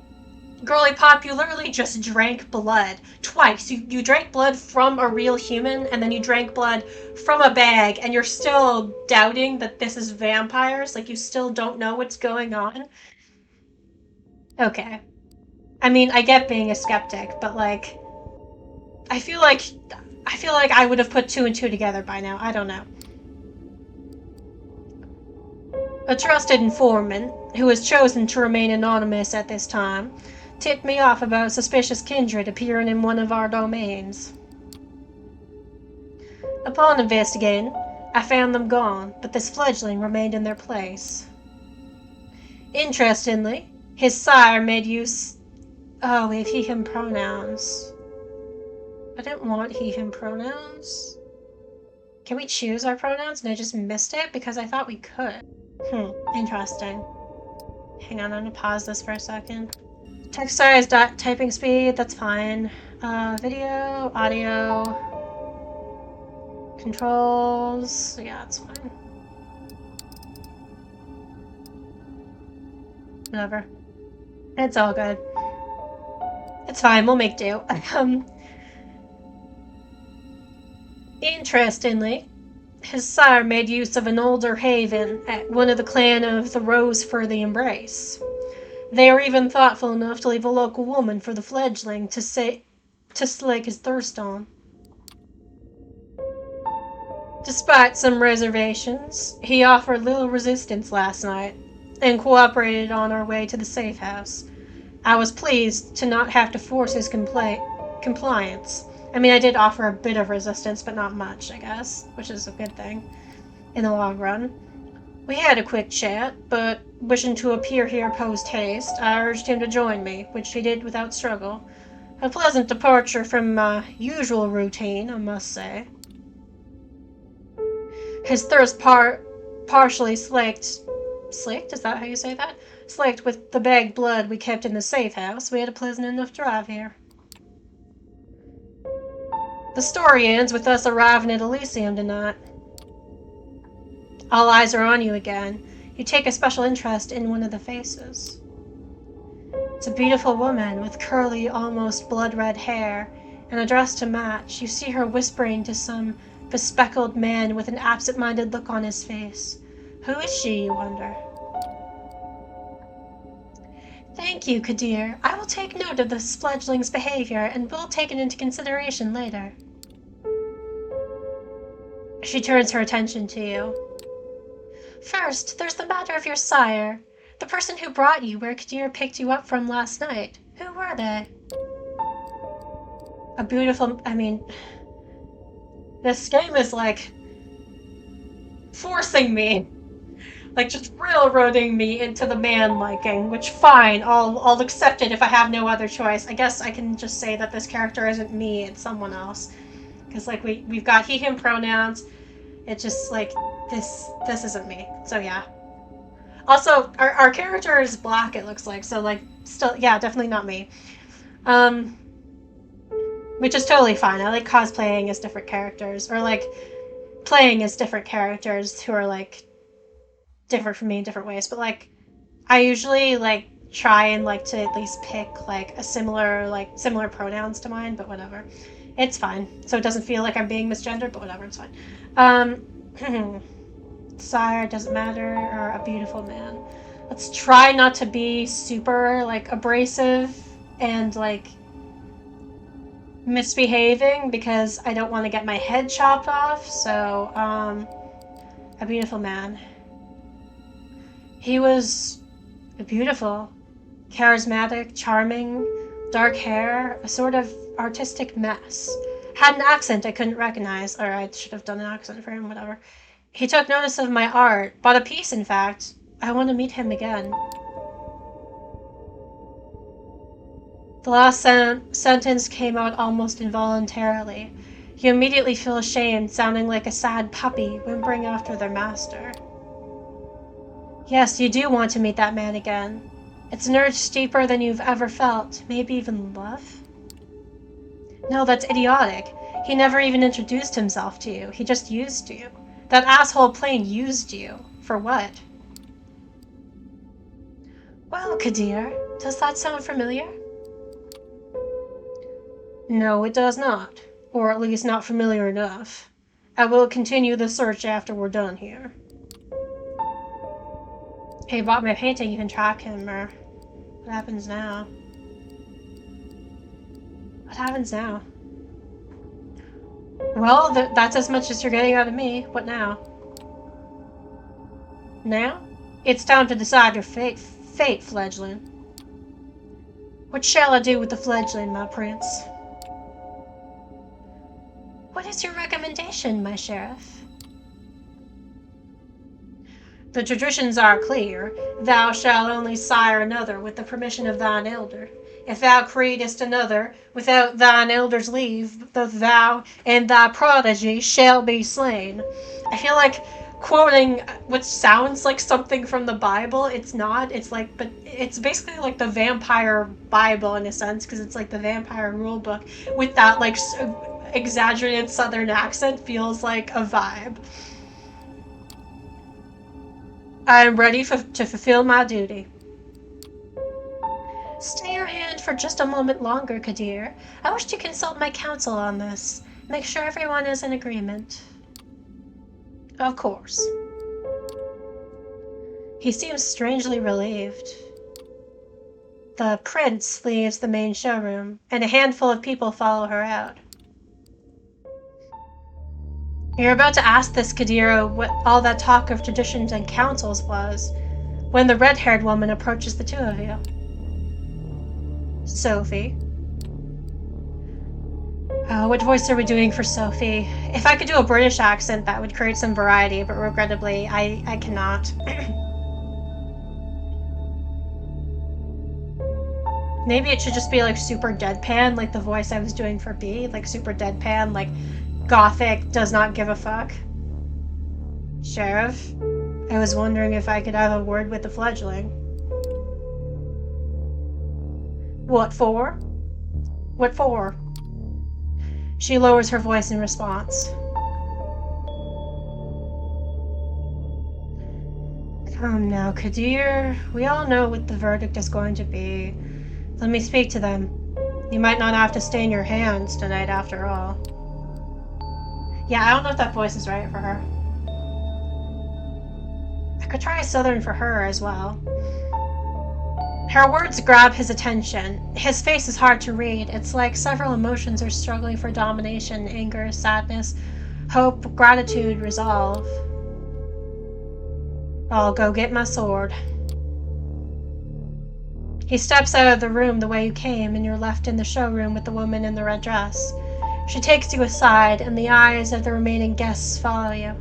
girly pop, you literally just drank blood twice. You drank blood from a real human, and then you drank blood from a bag, and you're still doubting that this is vampires? Like, you still don't know what's going on? Okay. I mean, I get being a skeptic, but like, I feel like I would have put two and two together by now. I don't know. A trusted informant, who has chosen to remain anonymous at this time, tipped me off about a suspicious kindred appearing in one of our domains. Upon investigating, I found them gone, but this fledgling remained in their place. Interestingly, his sire made use... Oh, we have he, him pronouns. I didn't want he, him pronouns. Can we choose our pronouns and I just missed it? Because I thought we could. Interesting. Hang on, I'm gonna pause this for a second. Text size, typing speed, that's fine. Video, audio, controls, yeah, that's fine. Whatever. It's all good. It's fine, we'll make do. Interestingly, his sire made use of an older haven at one of the clan of the Rose for the Embrace. They are even thoughtful enough to leave a local woman for the fledgling to slake his thirst on. Despite some reservations, he offered little resistance last night and cooperated on our way to the safe house. I was pleased to not have to force his compliance. I mean, I did offer a bit of resistance, but not much, I guess, which is a good thing in the long run. We had a quick chat, but wishing to appear here post-haste, I urged him to join me, which he did without struggle. A pleasant departure from my usual routine, I must say. His thirst partially slaked... Slaked? Is that how you say that? Slaked with the bagged blood we kept in the safe house. We had a pleasant enough drive here. The story ends with us arriving at Elysium tonight. All eyes are on you again. You take a special interest in one of the faces. It's a beautiful woman with curly, almost blood-red hair and a dress to match. You see her whispering to some bespectacled man with an absent-minded look on his face. Who is she, you wonder? Thank you, Kadir. I will take note of this fledgling's behavior and will take it into consideration later. She turns her attention to you. First, there's the matter of your sire. The person who brought you where Kadir picked you up from last night. Who were they? A beautiful... I mean... This game is, like... forcing me. Like, just railroading me into the man liking, which fine, I'll accept it if I have no other choice. I guess I can just say that this character isn't me, it's someone else. Because, like, we've got he, him pronouns. It's just, like, this isn't me. So, yeah. Also, our character is black, it looks like. So, like, still, yeah, definitely not me. Which is totally fine. I like cosplaying as different characters. Or, like, playing as different characters who are, like, different from me in different ways. But, like, I usually, like, try and, like, to at least pick, like, similar pronouns to mine. But whatever. It's fine. So it doesn't feel like I'm being misgendered, but whatever, it's fine. Sire, doesn't matter, or a beautiful man. Let's try not to be super, like, abrasive and, like, misbehaving, because I don't want to get my head chopped off, so, a beautiful man. He was beautiful, charismatic, charming, dark hair, a sort of artistic mess. Had an accent I couldn't recognize, or I should have done an accent for him, whatever. He took notice of my art, bought a piece, in fact. I want to meet him again. The last sentence came out almost involuntarily. You immediately feel ashamed, sounding like a sad puppy whimpering after their master. Yes, you do want to meet that man again. It's an urge deeper than you've ever felt, maybe even love? No, that's idiotic. He never even introduced himself to you. He just used you. That asshole plain used you. For what? Well, Kadir, does that sound familiar? No, it does not. Or at least not familiar enough. I will continue the search after we're done here. Hey, you bought my painting, you can track him, or... What happens now? What happens now? Well, that's as much as you're getting out of me. What now? Now? It's time to decide your fate, fledgling. What shall I do with the fledgling, my prince? What is your recommendation, my sheriff? The traditions are clear. Thou shalt only sire another with the permission of thine elder. If thou createst another without thine elder's leave, thou and thy prodigy shall be slain. I feel like quoting what sounds like something from the Bible. It's not. It's like, but it's basically like the vampire Bible in a sense, because it's like the vampire rule book with that like exaggerated Southern accent. Feels like a vibe. I am ready to fulfill my duty. Stay your hand for just a moment longer, Kadir. I wish to consult my counsel on this. Make sure everyone is in agreement. Of course. He seems strangely relieved. The prince leaves the main showroom, and a handful of people follow her out. You're about to ask this, Kadira, what all that talk of traditions and councils was, when the red-haired woman approaches the two of you. Sophie. What voice are we doing for Sophie? If I could do a British accent, that would create some variety, but regrettably, I cannot. Maybe it should just be like super deadpan, like the voice I was doing for B, like super deadpan, like gothic, does not give a fuck. Sheriff, I was wondering if I could have a word with the fledgling. What for? What for? She lowers her voice in response. Come now, Kadir. We all know what the verdict is going to be. Let me speak to them. You might not have to stain your hands tonight after all. Yeah, I don't know if that voice is right for her. I could try a Southern for her as well. Her words grab his attention. His face is hard to read. It's like several emotions are struggling for domination: anger, sadness, hope, gratitude, resolve. I'll go get my sword. He steps out of the room the way you came, and you're left in the showroom with the woman in the red dress. She takes you aside, and the eyes of the remaining guests follow you.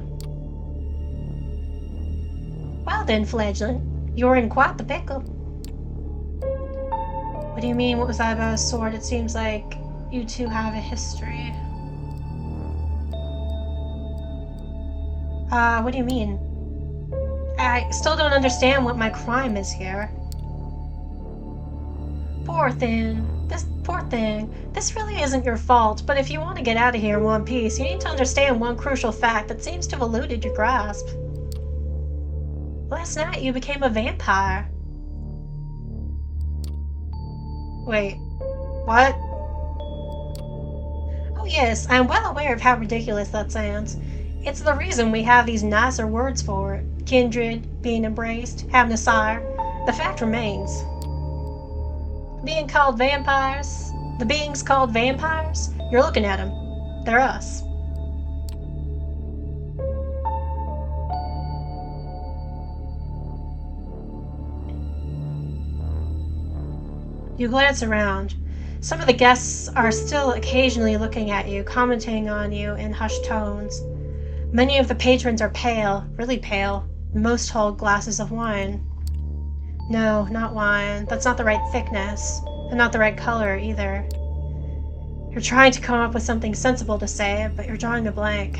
Well then, fledgling, you're in quite the pickle. What do you mean, what was that about a sword? It seems like you two have a history. What do you mean? I still don't understand what my crime is here. Poor thing. This really isn't your fault, but if you want to get out of here in one piece, you need to understand one crucial fact that seems to have eluded your grasp. Last night you became a vampire. Wait, what? Oh yes, I'm well aware of how ridiculous that sounds. It's the reason we have these nicer words for it. Kindred, being embraced, having a sire. The fact remains. Being called vampires, the beings called vampires, you're looking at them. They're us. You glance around. Some of the guests are still occasionally looking at you, commenting on you in hushed tones. Many of the patrons are pale, really pale. Most hold glasses of wine. No, not wine. That's not the right thickness. and not the right color either. You're trying to come up with something sensible to say, but you're drawing a blank.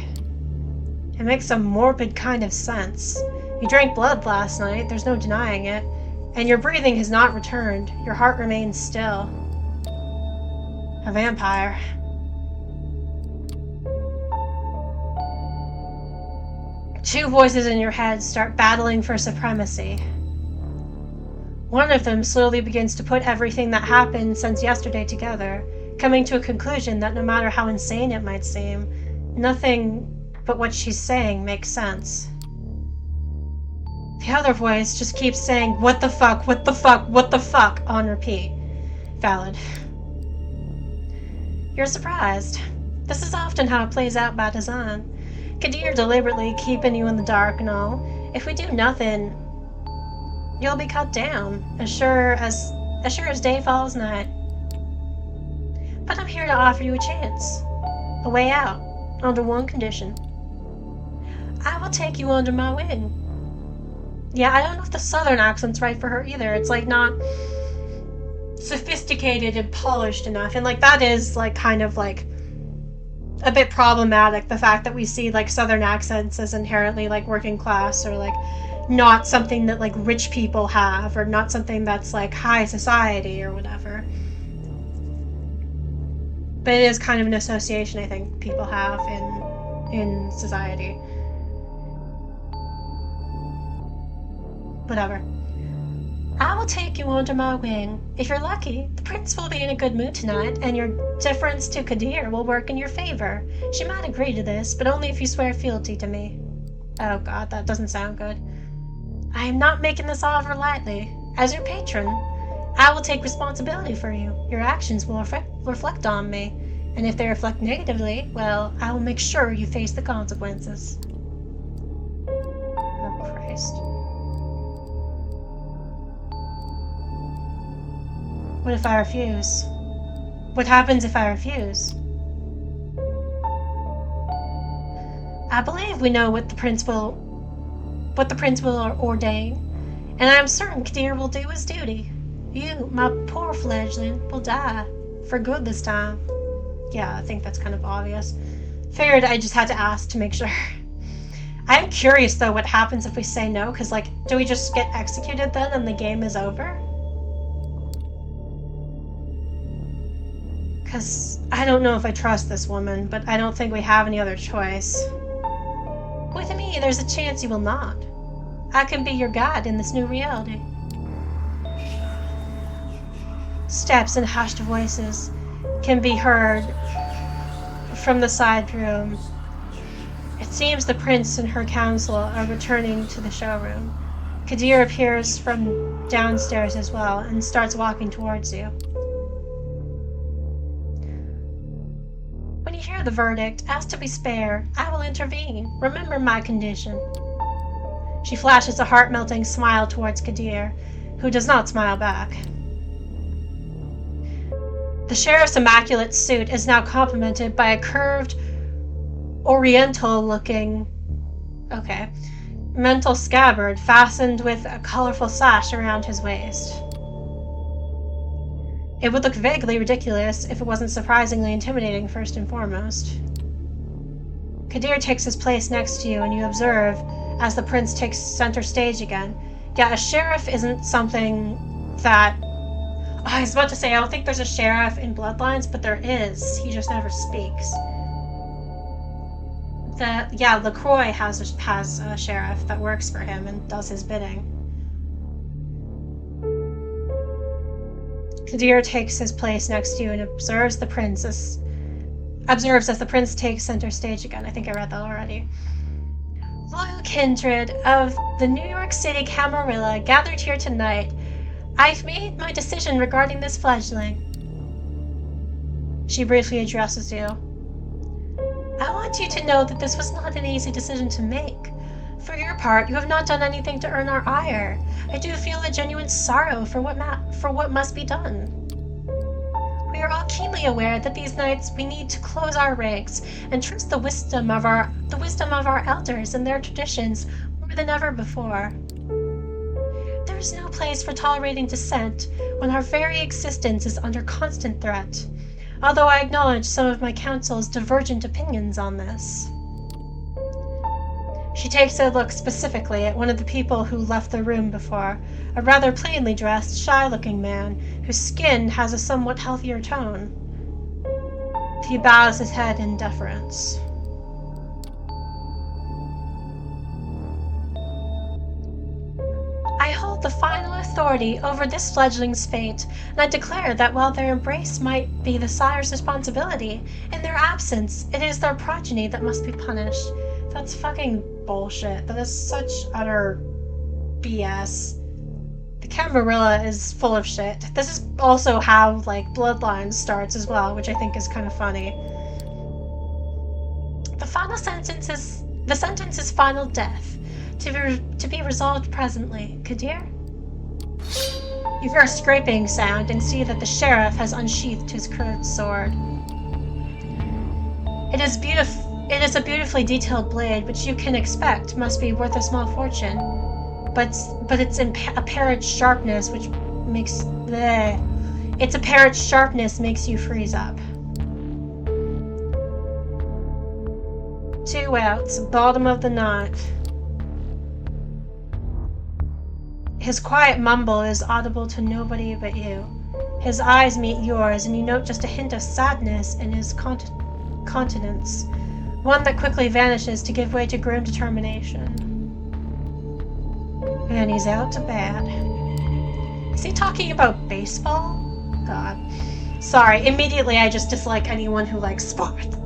It makes a morbid kind of sense. You drank blood last night, there's no denying it, and your breathing has not returned. Your heart remains still. A vampire. Two voices in your head start battling for supremacy. One of them slowly begins to put everything that happened since yesterday together, coming to a conclusion that no matter how insane it might seem, nothing but what she's saying makes sense. The other voice just keeps saying, "What the fuck, what the fuck, what the fuck," on repeat. Valid. You're surprised. This is often how it plays out by design. Kadir deliberately keeping you in the dark and all. If we do nothing, you'll be cut down, as sure as day follows night. But I'm here to offer you a chance, a way out, under one condition. I will take you under my wing. Yeah, I don't know if the southern accent's right for her either. It's like not sophisticated and polished enough, and like that is like kind of like a bit problematic, the fact that we see like southern accents as inherently like working class, or like not something that like rich people have, or not something that's like high society or whatever. But it is kind of an association I think people have in society. Whatever. I will take you under my wing. If you're lucky, the prince will be in a good mood tonight, and your deference to Kadir will work in your favor. She might agree to this, but only if you swear fealty to me. Oh god, that doesn't sound good. I am not making this offer lightly. As your patron, I will take responsibility for you. Your actions will reflect on me, and if they reflect negatively, well, I will make sure you face the consequences. Oh Christ. What if I refuse? What happens if I refuse? I believe we know what the prince will ordain, and I am certain Kadir will do his duty. You, my poor fledgling, will die. For good this time. Yeah, I think that's kind of obvious. Figured I just had to ask to make sure. I'm curious though what happens if we say no, because like, do we just get executed then and the game is over? Because I don't know if I trust this woman, but I don't think we have any other choice. With me, there's a chance you will not. I can be your guide in this new reality. Steps and hushed voices can be heard from the side room. It seems the prince and her council are returning to the showroom. Kadir appears from downstairs as well and starts walking towards you. When you hear the verdict, ask to be spared. I will intervene. Remember my condition. She flashes a heart-melting smile towards Kadir, who does not smile back. The sheriff's immaculate suit is now complemented by a curved, oriental-looking, mental scabbard fastened with a colorful sash around his waist. It would look vaguely ridiculous if it wasn't surprisingly intimidating first and foremost. Kadir takes his place next to you, and you observe as the prince takes center stage again. Yeah, a sheriff isn't something that... I was about to say, I don't think there's a sheriff in Bloodlines, but there is. He just never speaks. LaCroix has a sheriff that works for him and does his bidding. Kadir takes his place next to you and observes as the prince takes center stage again. I think I read that already. Loyal kindred of the New York City Camarilla gathered here tonight. I've made my decision regarding this fledgling. She briefly addresses you. I want you to know that this was not an easy decision to make. For your part, you have not done anything to earn our ire. I do feel a genuine sorrow for what must be done. We are all keenly aware that these nights we need to close our ranks and trust the wisdom of our elders and their traditions more than ever before. There is no place for tolerating dissent when our very existence is under constant threat, although I acknowledge some of my counsel's divergent opinions on this. She takes a look specifically at one of the people who left the room before, a rather plainly dressed, shy-looking man whose skin has a somewhat healthier tone. He bows his head in deference. I hold the final authority over this fledgling's fate, and I declare that while their embrace might be the sire's responsibility, in their absence it is their progeny that must be punished. That's fucking bullshit. That is such utter BS. The Camarilla is full of shit. This is also how, Bloodlines starts as well, which I think is kind of funny. The sentence is final death, to be resolved presently. Kadir? You hear a scraping sound and see that the sheriff has unsheathed his curved sword. It is a beautifully detailed blade, which you can expect must be worth a small fortune. But its apparent sharpness, makes you freeze up. 2 outs, bottom of the ninth. His quiet mumble is audible to nobody but you. His eyes meet yours, and you note just a hint of sadness in his countenance, one that quickly vanishes to give way to grim determination. And he's out to bat. Is he talking about baseball? God. Sorry, immediately I just dislike anyone who likes sports.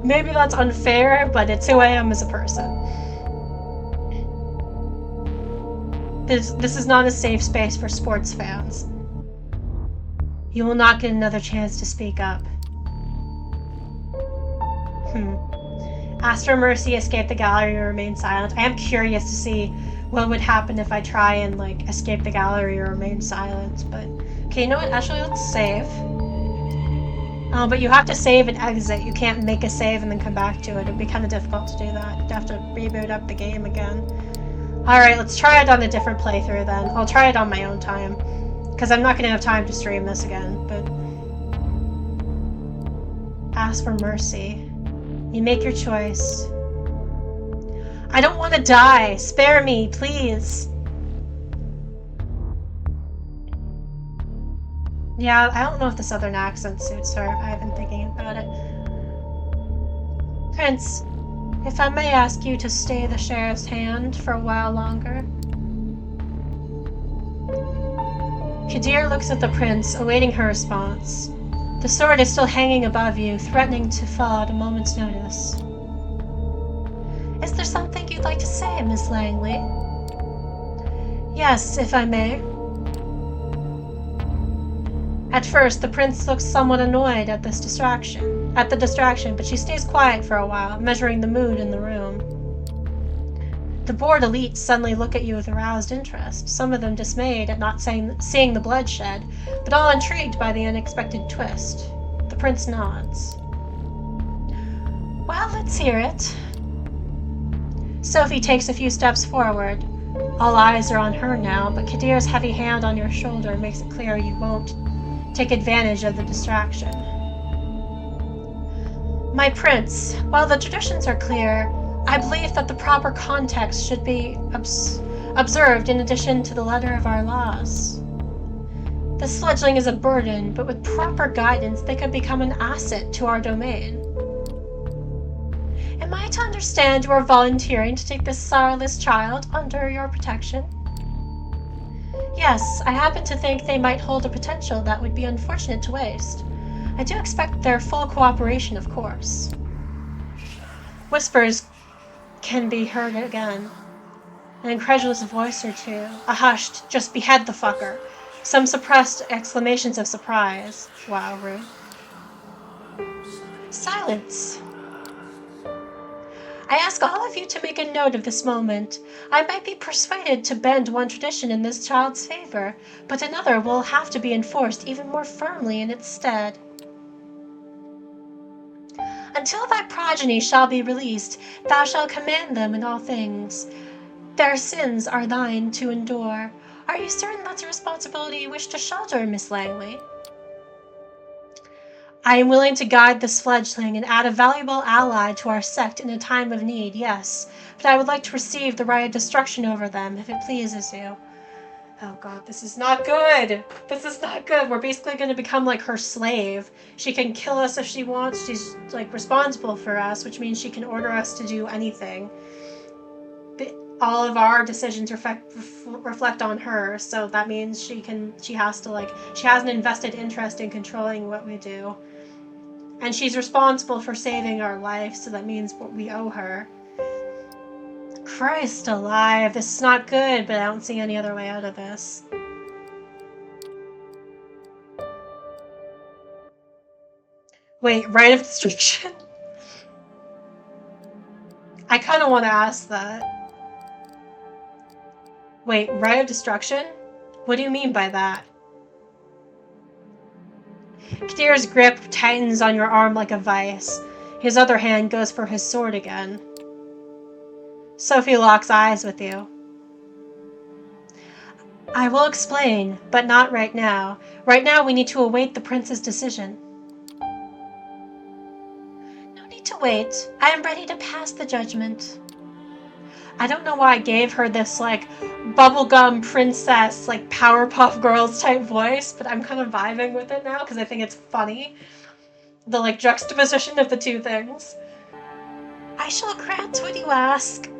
Maybe that's unfair, but it's who I am as a person. This is not a safe space for sports fans. You will not get another chance to speak up. Ask for mercy, escape the gallery, or remain silent. I am curious to see what would happen if I try and, escape the gallery or remain silent, but... Okay, you know what? Actually, let's save. Oh, but you have to save and exit. You can't make a save and then come back to it. It'd be kind of difficult to do that. You'd have to reboot up the game again. Alright, let's try it on a different playthrough then. I'll try it on my own time, because I'm not going to have time to stream this again, but... Ask for mercy. You make your choice. I don't want to die! Spare me, please! Yeah, I don't know if the southern accent suits her. I've been thinking about it. Prince, if I may ask you to stay the sheriff's hand for a while longer. Kadir looks at the prince, awaiting her response. The sword is still hanging above you, threatening to fall at a moment's notice. Is there something you'd like to say, Miss Langley? Yes, if I may. At first, the prince looks somewhat annoyed at the distraction, but she stays quiet for a while, measuring the mood in the room. The bored elites suddenly look at you with aroused interest, some of them dismayed at not seeing the bloodshed, but all intrigued by the unexpected twist. The prince nods. Well, let's hear it. Sophie takes a few steps forward. All eyes are on her now, but Kadir's heavy hand on your shoulder makes it clear you won't take advantage of the distraction. My prince, while the traditions are clear, I believe that the proper context should be observed in addition to the letter of our laws. This fledgling is a burden, but with proper guidance they could become an asset to our domain. Am I to understand you are volunteering to take this sorrowless child under your protection? Yes, I happen to think they might hold a potential that would be unfortunate to waste. I do expect their full cooperation, of course. Whispers can be heard again. An incredulous voice or two. A hushed, just behead the fucker. Some suppressed exclamations of surprise. Wow, rude. Silence. I ask all of you to make a note of this moment. I might be persuaded to bend one tradition in this child's favor, but another will have to be enforced even more firmly in its stead. Until thy progeny shall be released, thou shalt command them in all things. Their sins are thine to endure. Are you certain that's a responsibility you wish to shoulder, Miss Langley? I am willing to guide this fledgling and add a valuable ally to our sect in a time of need, yes, but I would like to receive the right of destruction over them, if it pleases you. Oh god, this is not good! This is not good! We're basically going to become like her slave. She can kill us if she wants. She's like responsible for us, which means she can order us to do anything. But all of our decisions reflect on her, so that means she has an invested interest in controlling what we do. And she's responsible for saving our life, so that means what we owe her. Christ alive, this is not good, but I don't see any other way out of this. Wait, right of destruction? I kind of want to ask that. Wait, right of destruction? What do you mean by that? Kadir's grip tightens on your arm like a vice. His other hand goes for his sword again. Sophie locks eyes with you. I will explain, but not right now. Right now we need to await the prince's decision. No need to wait. I am ready to pass the judgment. I don't know why I gave her this, like, bubblegum princess, like, Powerpuff Girls type voice, but I'm kind of vibing with it now because I think it's funny. The, like, juxtaposition of the two things. I shall grant what you ask.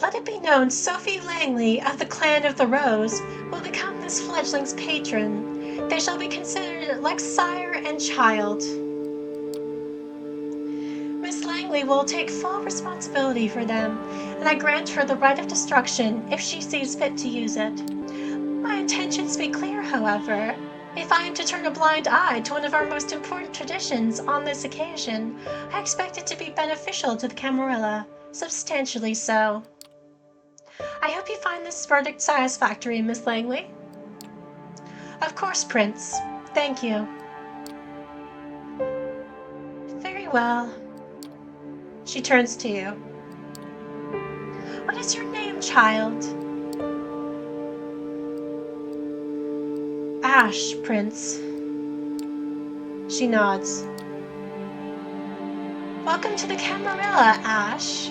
Let it be known Sophie Langley of the Clan of the Rose will become this fledgling's patron. They shall be considered like sire and child. Miss Langley will take full responsibility for them, and I grant her the right of destruction if she sees fit to use it. My intentions be clear, however. If I am to turn a blind eye to one of our most important traditions on this occasion, I expect it to be beneficial to the Camarilla, substantially so. I hope you find this verdict satisfactory, Miss Langley. Of course, Prince. Thank you. Very well. She turns to you. What is your name, child? Ash, Prince. She nods. Welcome to the Camarilla, Ash.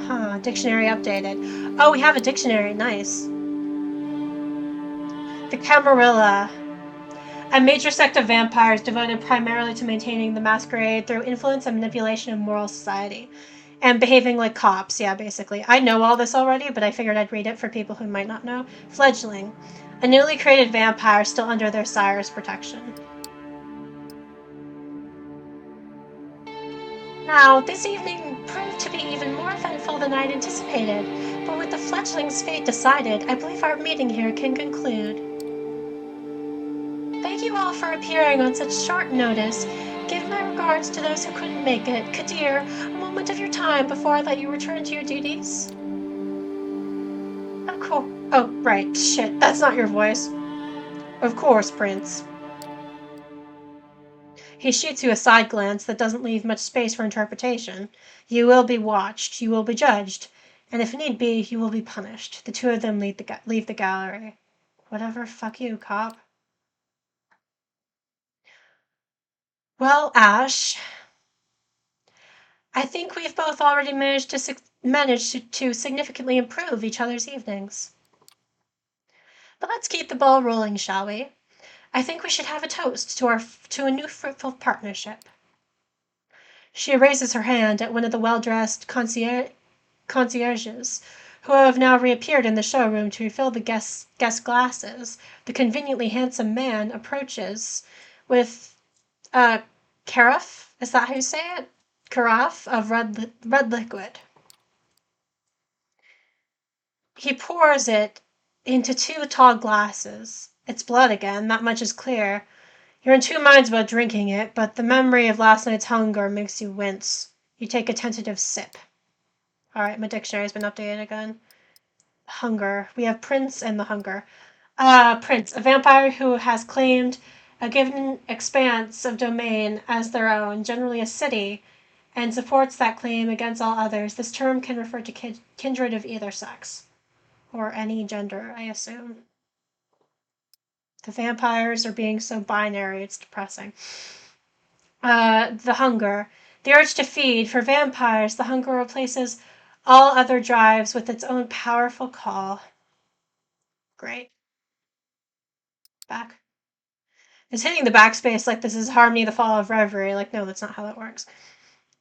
Huh, dictionary updated. Oh, we have a dictionary, nice. The Camarilla. A major sect of vampires devoted primarily to maintaining the masquerade through influence and manipulation of moral society. And behaving like cops, yeah, basically. I know all this already, but I figured I'd read it for people who might not know. Fledgling. A newly created vampire still under their sire's protection. Now, this evening proved to be even more eventful than I'd anticipated, but with the fledgling's fate decided, I believe our meeting here can conclude. Thank you all for appearing on such short notice. Give my regards to those who couldn't make it. Kadir, a moment of your time before I let you return to your duties. Of course. Oh, right. Shit, that's not your voice. Of course, Prince. He shoots you a side glance that doesn't leave much space for interpretation. You will be watched, you will be judged, and if need be, you will be punished. The two of them leave the gallery. Whatever, fuck you, cop. Well, Ash, I think we've both already managed to significantly improve each other's evenings. But let's keep the ball rolling, shall we? I think we should have a toast to a new fruitful partnership. She raises her hand at one of the well-dressed concierges, who have now reappeared in the showroom to refill the guest glasses. The conveniently handsome man approaches with a carafe, is that how you say it? Carafe of red liquid. He pours it into two tall glasses. It's blood again, that much is clear. You're in two minds about drinking it, but the memory of last night's hunger makes you wince. You take a tentative sip. Alright, my dictionary's been updated again. Hunger. We have Prince and the Hunger. Prince, a vampire who has claimed a given expanse of domain as their own, generally a city, and supports that claim against all others. This term can refer to kindred of either sex. or any gender, I assume. The vampires are being so binary, it's depressing. The hunger. The urge to feed. For vampires, the hunger replaces all other drives with its own powerful call. Great. Back. It's hitting the backspace like this is Harmony the Fall of Reverie. Like, no, that's not how that works.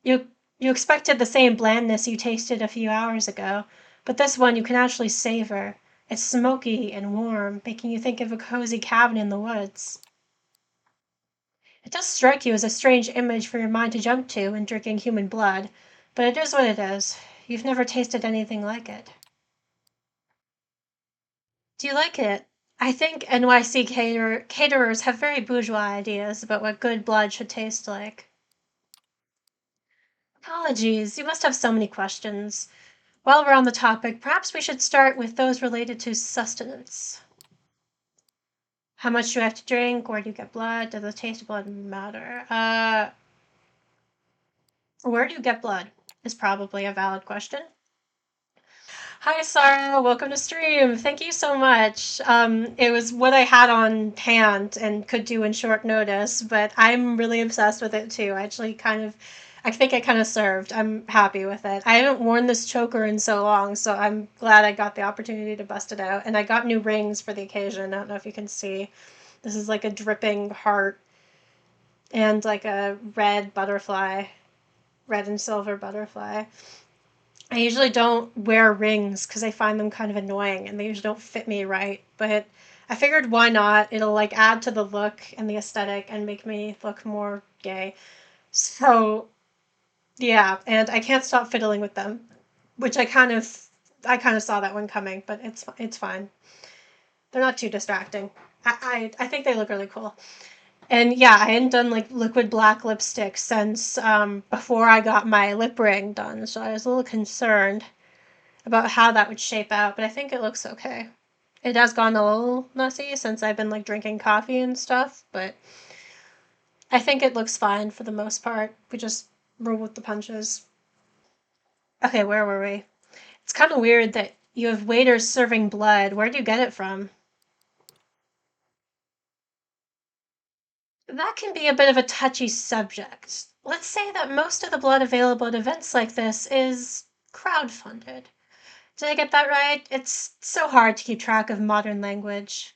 You you expected the same blandness you tasted a few hours ago, but this one you can actually savor. It's smoky and warm, making you think of a cozy cabin in the woods. It does strike you as a strange image for your mind to jump to in drinking human blood, but it is what it is. You've never tasted anything like it. Do you like it? I think NYC caterers have very bourgeois ideas about what good blood should taste like. Apologies, you must have so many questions. While we're on the topic, perhaps we should start with those related to sustenance. How much do you have to drink? Where do you get blood? Does the taste of blood matter? Where do you get blood? Is probably a valid question. Hi, Sarah. Welcome to stream. Thank you so much. It was what I had on hand and could do in short notice, but I'm really obsessed with it too. I think I kind of served. I'm happy with it. I haven't worn this choker in so long, so I'm glad I got the opportunity to bust it out. And I got new rings for the occasion. I don't know if you can see. This is like a dripping heart and like a red and silver butterfly. I usually don't wear rings because I find them kind of annoying and they usually don't fit me right. But I figured why not? It'll like add to the look and the aesthetic and make me look more gay. So yeah, and I can't stop fiddling with them, which I kind of saw that one coming, but it's fine. They're not too distracting. I think they look really cool. And yeah, I hadn't done like liquid black lipstick since before I got my lip ring done, so I was a little concerned about how that would shape out, but I think it looks okay. It has gone a little messy since I've been like drinking coffee and stuff, but I think it looks fine for the most part. We just roll with the punches. Okay, where were we? It's kind of weird that you have waiters serving blood. Where do you get it from? That can be a bit of a touchy subject. Let's say that most of the blood available at events like this is crowdfunded. Did I get that right? It's so hard to keep track of modern language.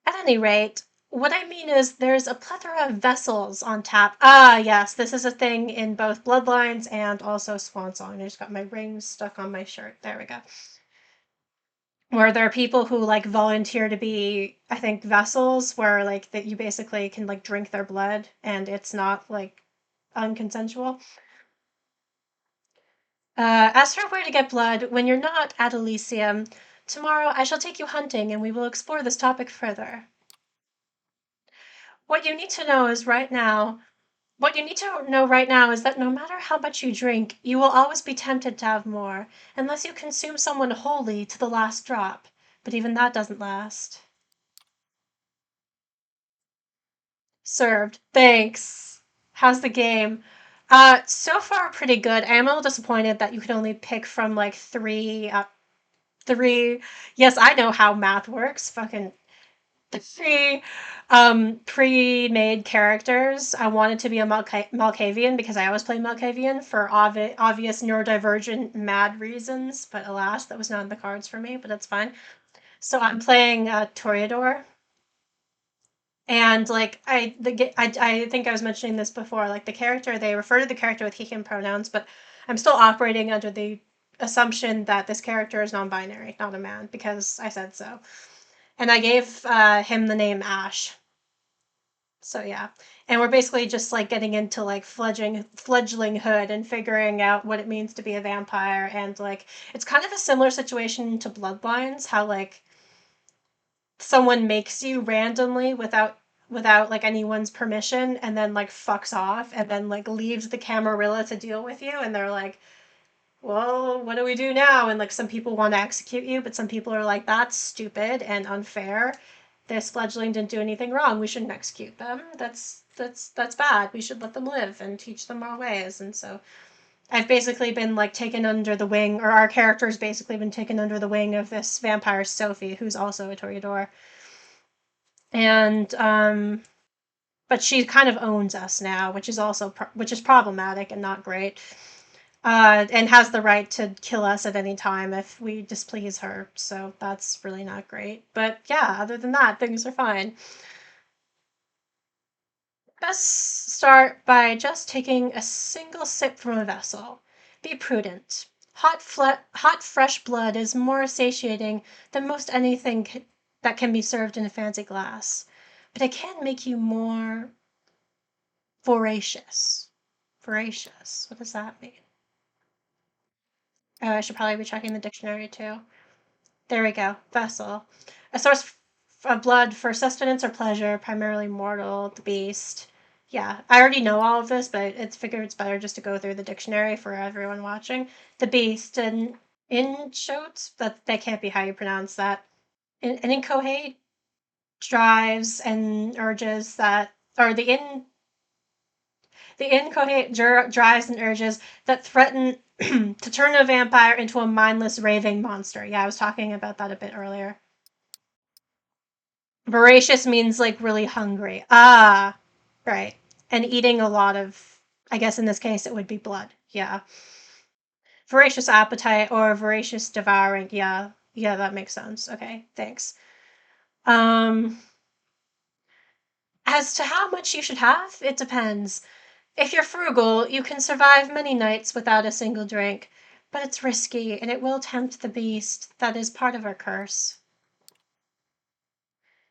At any rate, what I mean is there's a plethora of vessels on tap. Ah, yes, this is a thing in both Bloodlines and also Swan Song. I just got my rings stuck on my shirt. There we go. Where there are people who like volunteer to be, I think, vessels where like that you basically can like drink their blood and it's not like unconsensual. As for where to get blood when you're not at Elysium, tomorrow I shall take you hunting and we will explore this topic further. What you need to know is right now What you need to know right now is that no matter how much you drink, you will always be tempted to have more, unless you consume someone wholly to the last drop. But even that doesn't last. Served. Thanks. How's the game? So far pretty good. I am a little disappointed that you could only pick from like three. Yes, I know how math works. Fucking three pre-made characters. I wanted to be a Malkavian because I always play Malkavian for obvious neurodivergent mad reasons, but alas, that was not in the cards for me, but that's fine. So I'm playing Toreador, and like I think I was mentioning this before, like the character, they refer to the character with he him pronouns, but I'm still operating under the assumption that this character is non-binary, not a man, because I said so. And I gave him the name Ash. So yeah, and we're basically just like getting into like fledglinghood and figuring out what it means to be a vampire, and like it's kind of a similar situation to Bloodlines, how like someone makes you randomly without like anyone's permission, and then like fucks off, and then like leaves the Camarilla to deal with you, and they're like, well, what do we do now? And like some people want to execute you, but some people are like, that's stupid and unfair. This fledgling didn't do anything wrong. We shouldn't execute them. That's bad. We should let them live and teach them our ways. And so I've basically been like taken under the wing, or our character's basically been taken under the wing of this vampire Sophie, who's also a toreador, and but she kind of owns us now, which is also which is problematic and not great. And has the right to kill us at any time if we displease her. So that's really not great. But yeah, other than that, things are fine. Best start by just taking a single sip from a vessel. Be prudent. Hot, fresh blood is more satiating than most anything that can be served in a fancy glass, but it can make you more voracious. Voracious. What does that mean? Oh, I should probably be checking the dictionary too. There we go. Vessel. A source of blood for sustenance or pleasure, primarily mortal, the beast. Yeah, I already know all of this, but it's figured it's better just to go through the dictionary for everyone watching. The beast and inchoate, that can't be how you pronounce that. An incohate drives and urges that, or the incoherent drives and urges that threaten to turn a vampire into a mindless, raving monster. Yeah, I was talking about that a bit earlier. Voracious means like really hungry. Ah, right. And eating a lot of, I guess in this case, it would be blood. Yeah. Voracious appetite or voracious devouring. Yeah. Yeah, that makes sense. Okay, thanks. Um, as to how much you should have, it depends. If you're frugal, you can survive many nights without a single drink, but it's risky and it will tempt the beast that is part of our curse.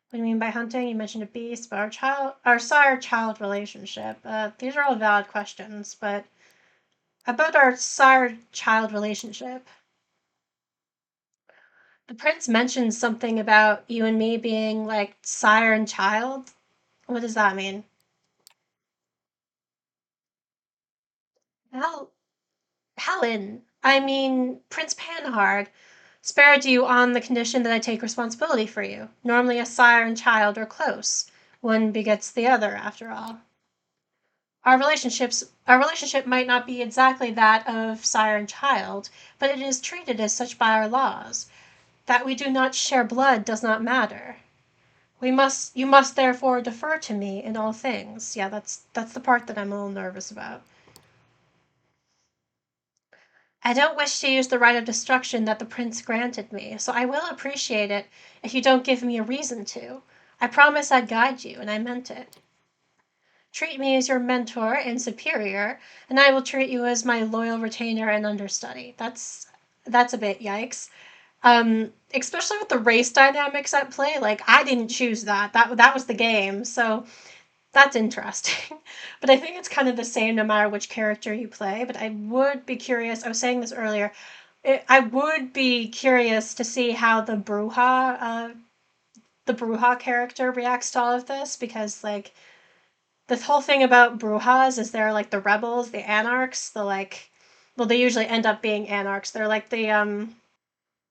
What do you mean by hunting? You mentioned a beast, but our sire-child relationship. These are all valid questions, but about our sire-child relationship, the prince mentioned something about you and me being like sire and child. What does that mean? Hell, Helen. I mean, Prince Panhard spared you on the condition that I take responsibility for you. Normally, a sire and child are close. One begets the other, after all. Our relationship might not be exactly that of sire and child, but it is treated as such by our laws. That we do not share blood does not matter. You must therefore defer to me in all things. Yeah, that's the part that I'm a little nervous about. I don't wish to use the right of destruction that the prince granted me, so I will appreciate it if you don't give me a reason to. I promised I'd guide you, and I meant it. Treat me as your mentor and superior, and I will treat you as my loyal retainer and understudy. That's a bit yikes. Especially with the race dynamics at play. Like I didn't choose that. That was the game. So that's interesting. But I think it's kind of the same no matter which character you play. But I would be curious. I was saying this earlier. I would be curious to see how the Bruja character reacts to all of this because like the whole thing about Brujas is they're like the rebels, the anarchs, the like. Well, they usually end up being anarchs. They're like the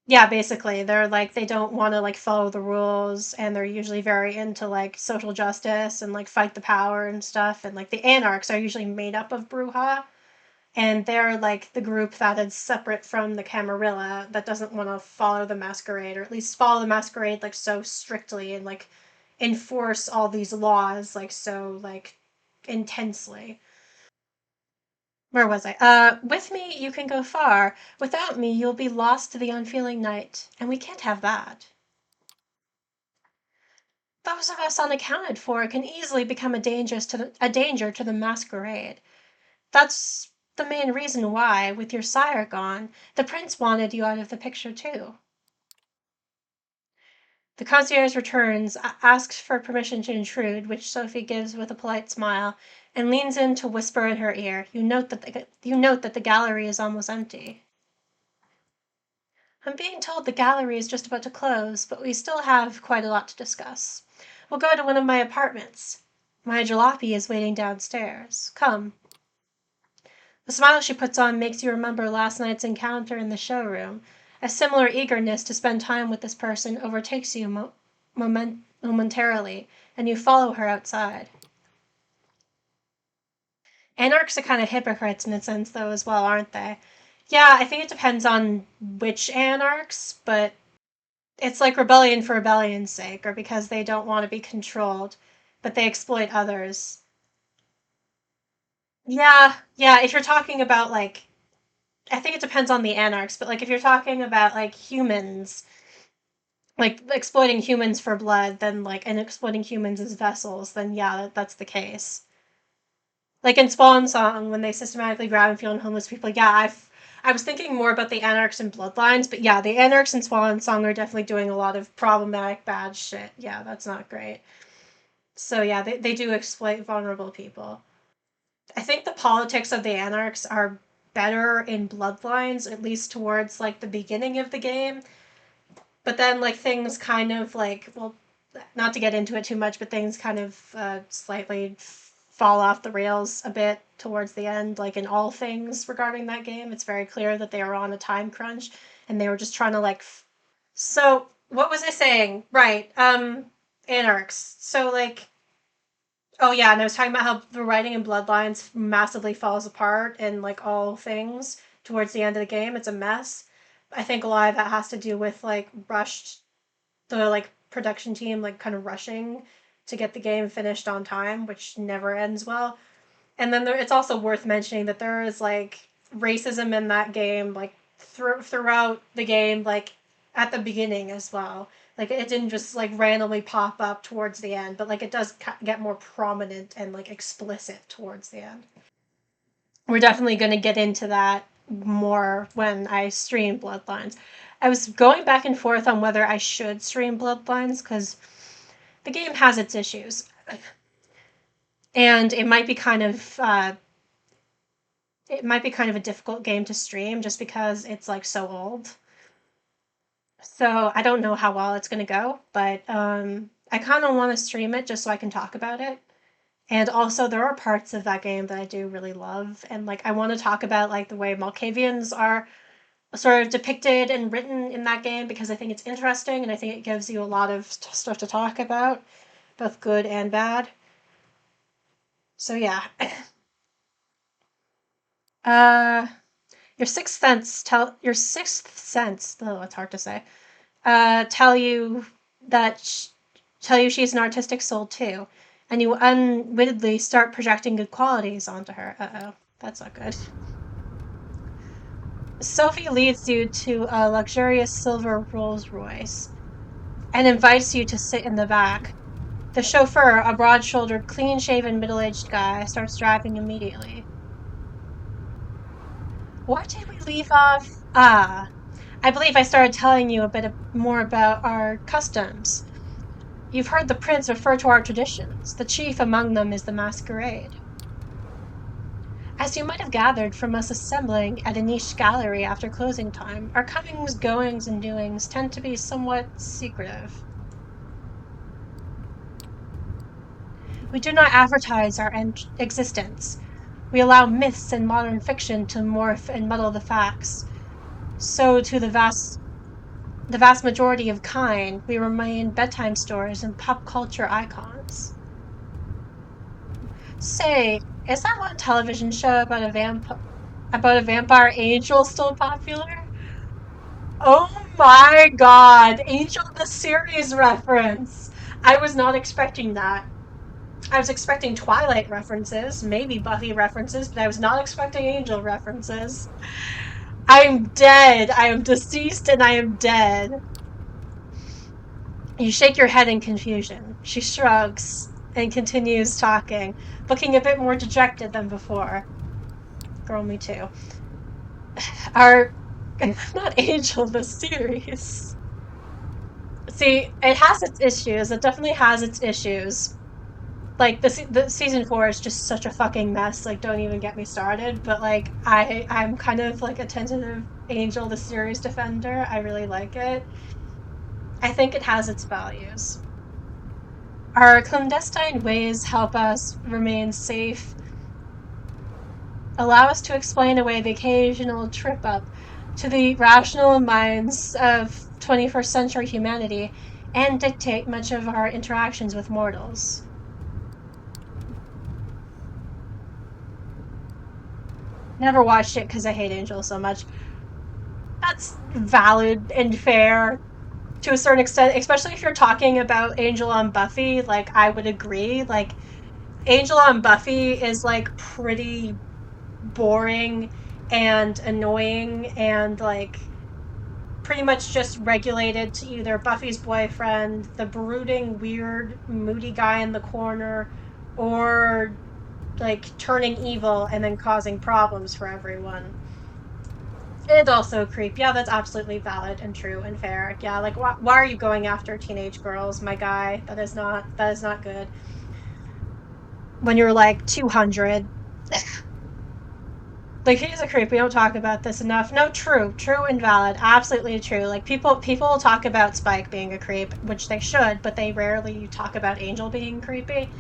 yeah, basically they're like they don't want to like follow the rules and they're usually very into like social justice and like fight the power and stuff and like the anarchs are usually made up of Bruja and they're like the group that is separate from the Camarilla that doesn't want to follow the Masquerade or at least follow the Masquerade like so strictly and like enforce all these laws like so like intensely. Where was I? With me you can go far. Without me you'll be lost to the unfeeling night, and we can't have that. Those of us unaccounted for can easily become a danger to the masquerade. That's the main reason why, with your sire gone, the prince wanted you out of the picture too. The concierge returns, asks for permission to intrude, which Sophie gives with a polite smile, and leans in to whisper in her ear. You note that the gallery is almost empty. I'm being told the gallery is just about to close, but we still have quite a lot to discuss. We'll go to one of my apartments. My jalopy is waiting downstairs. Come. The smile she puts on makes you remember last night's encounter in the showroom. A similar eagerness to spend time with this person overtakes you momentarily, and you follow her outside. Anarchs are kind of hypocrites in a sense, though, as well, aren't they? Yeah, I think it depends on which anarchs, but it's like rebellion for rebellion's sake, or because they don't want to be controlled, but they exploit others. Yeah, yeah, if you're talking about like, I think it depends on the anarchs, but like if you're talking about like humans, like exploiting humans for blood, then like, and exploiting humans as vessels, then yeah, that's the case. Like in Spawn Song, when they systematically grab and feed homeless people, yeah, I was thinking more about the Anarchs and Bloodlines, but yeah, the Anarchs in Swan Song are definitely doing a lot of problematic bad shit. Yeah, that's not great. So yeah, they do exploit vulnerable people. I think the politics of the Anarchs are better in Bloodlines, at least towards like the beginning of the game. But then like things kind of like, well, not to get into it too much, but things kind of slightly fall off the rails a bit towards the end. Like in all things regarding that game, it's very clear that they were on a time crunch and they were just trying to like. So what was I saying? Right. Anarchs. So like, oh yeah, and I was talking about how the writing in Bloodlines massively falls apart in like all things towards the end of the game. It's a mess. I think a lot of that has to do with like rushed, the like production team like kind of rushing to get the game finished on time, which never ends well. And then it's also worth mentioning that there is like racism in that game, like throughout the game, like at the beginning as well. Like it didn't just like randomly pop up towards the end, but like it does get more prominent and like explicit towards the end. We're definitely going to get into that more when I stream Bloodlines. I was going back and forth on whether I should stream Bloodlines because the game has its issues, and it might be kind of a difficult game to stream just because it's like so old. So I don't know how well it's going to go, but I kind of want to stream it just so I can talk about it. And also, there are parts of that game that I do really love, and like I want to talk about like the way Malkavians are sort of depicted and written in that game because I think it's interesting and I think it gives you a lot of stuff to talk about, both good and bad. So yeah, uh, your sixth sense. Oh, it's hard to say. Tell you that tell you she's an artistic soul too, and you unwittingly start projecting good qualities onto her. Oh, that's not good. Sophie leads you to a luxurious silver Rolls Royce and invites you to sit in the back. The chauffeur, a broad shouldered, clean shaven, middle aged guy, starts driving immediately. Where did we leave off? Ah, I believe I started telling you a bit more about our customs. You've heard the prince refer to our traditions. The chief among them is the masquerade. As you might have gathered from us assembling at a niche gallery after closing time, our comings, goings, and doings tend to be somewhat secretive. We do not advertise our existence. We allow myths and modern fiction to morph and muddle the facts. So, to the vast majority of kind, we remain bedtime stories and pop culture icons. Say, is that one television show about a vampire angel still popular? Oh my god, Angel the series reference. I was not expecting that. I was expecting Twilight references, maybe Buffy references, but I was not expecting Angel references. I'm dead. I am deceased and I am dead. You shake your head in confusion. She shrugs and continues talking, looking a bit more dejected than before. Girl, me too. Our not Angel the series. See, it has its issues. It definitely has its issues. Like the season 4 is just such a fucking mess. Like, don't even get me started. But like, I'm kind of like a tentative Angel the series defender. I really like it. I think it has its values. Our clandestine ways help us remain safe, allow us to explain away the occasional trip up to the rational minds of 21st century humanity, and dictate much of our interactions with mortals. Never watched it because I hate Angel so much. That's valid and fair to a certain extent, especially if you're talking about Angel on Buffy. Like, I would agree. Like, Angel on Buffy is like pretty boring and annoying and like pretty much just regulated to either Buffy's boyfriend, the brooding, weird, moody guy in the corner, or like turning evil and then causing problems for everyone. And also creep. Yeah, that's absolutely valid and true and fair. Yeah, like why are you going after teenage girls, my guy? That is not good. When you're like 200, like he's a creep. We don't talk about this enough. No, true and valid, absolutely true. Like people will talk about Spike being a creep, which they should, but they rarely talk about Angel being creepy.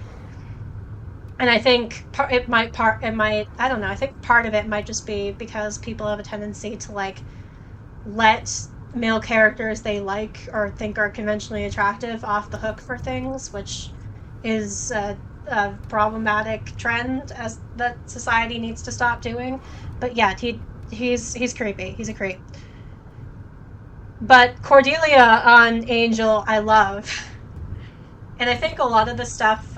And I think I don't know. I think part of it might just be because people have a tendency to like let male characters they like or think are conventionally attractive off the hook for things, which is a problematic trend as that society needs to stop doing. But yeah, he's creepy. He's a creep. But Cordelia on Angel, I love. And I think a lot of the stuff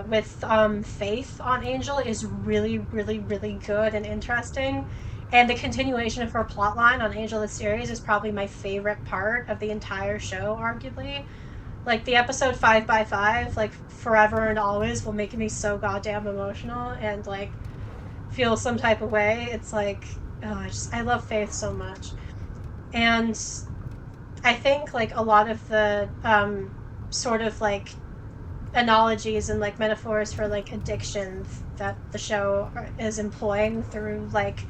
with Faith on Angel is really, really, really good and interesting. And the continuation of her plotline on Angel the series is probably my favorite part of the entire show, arguably. Like the episode 5 by 5, like forever and always will make me so goddamn emotional and like feel some type of way. It's like, oh, I love Faith so much. And I think like a lot of the sort of like analogies and like metaphors for like addiction that the show is employing through like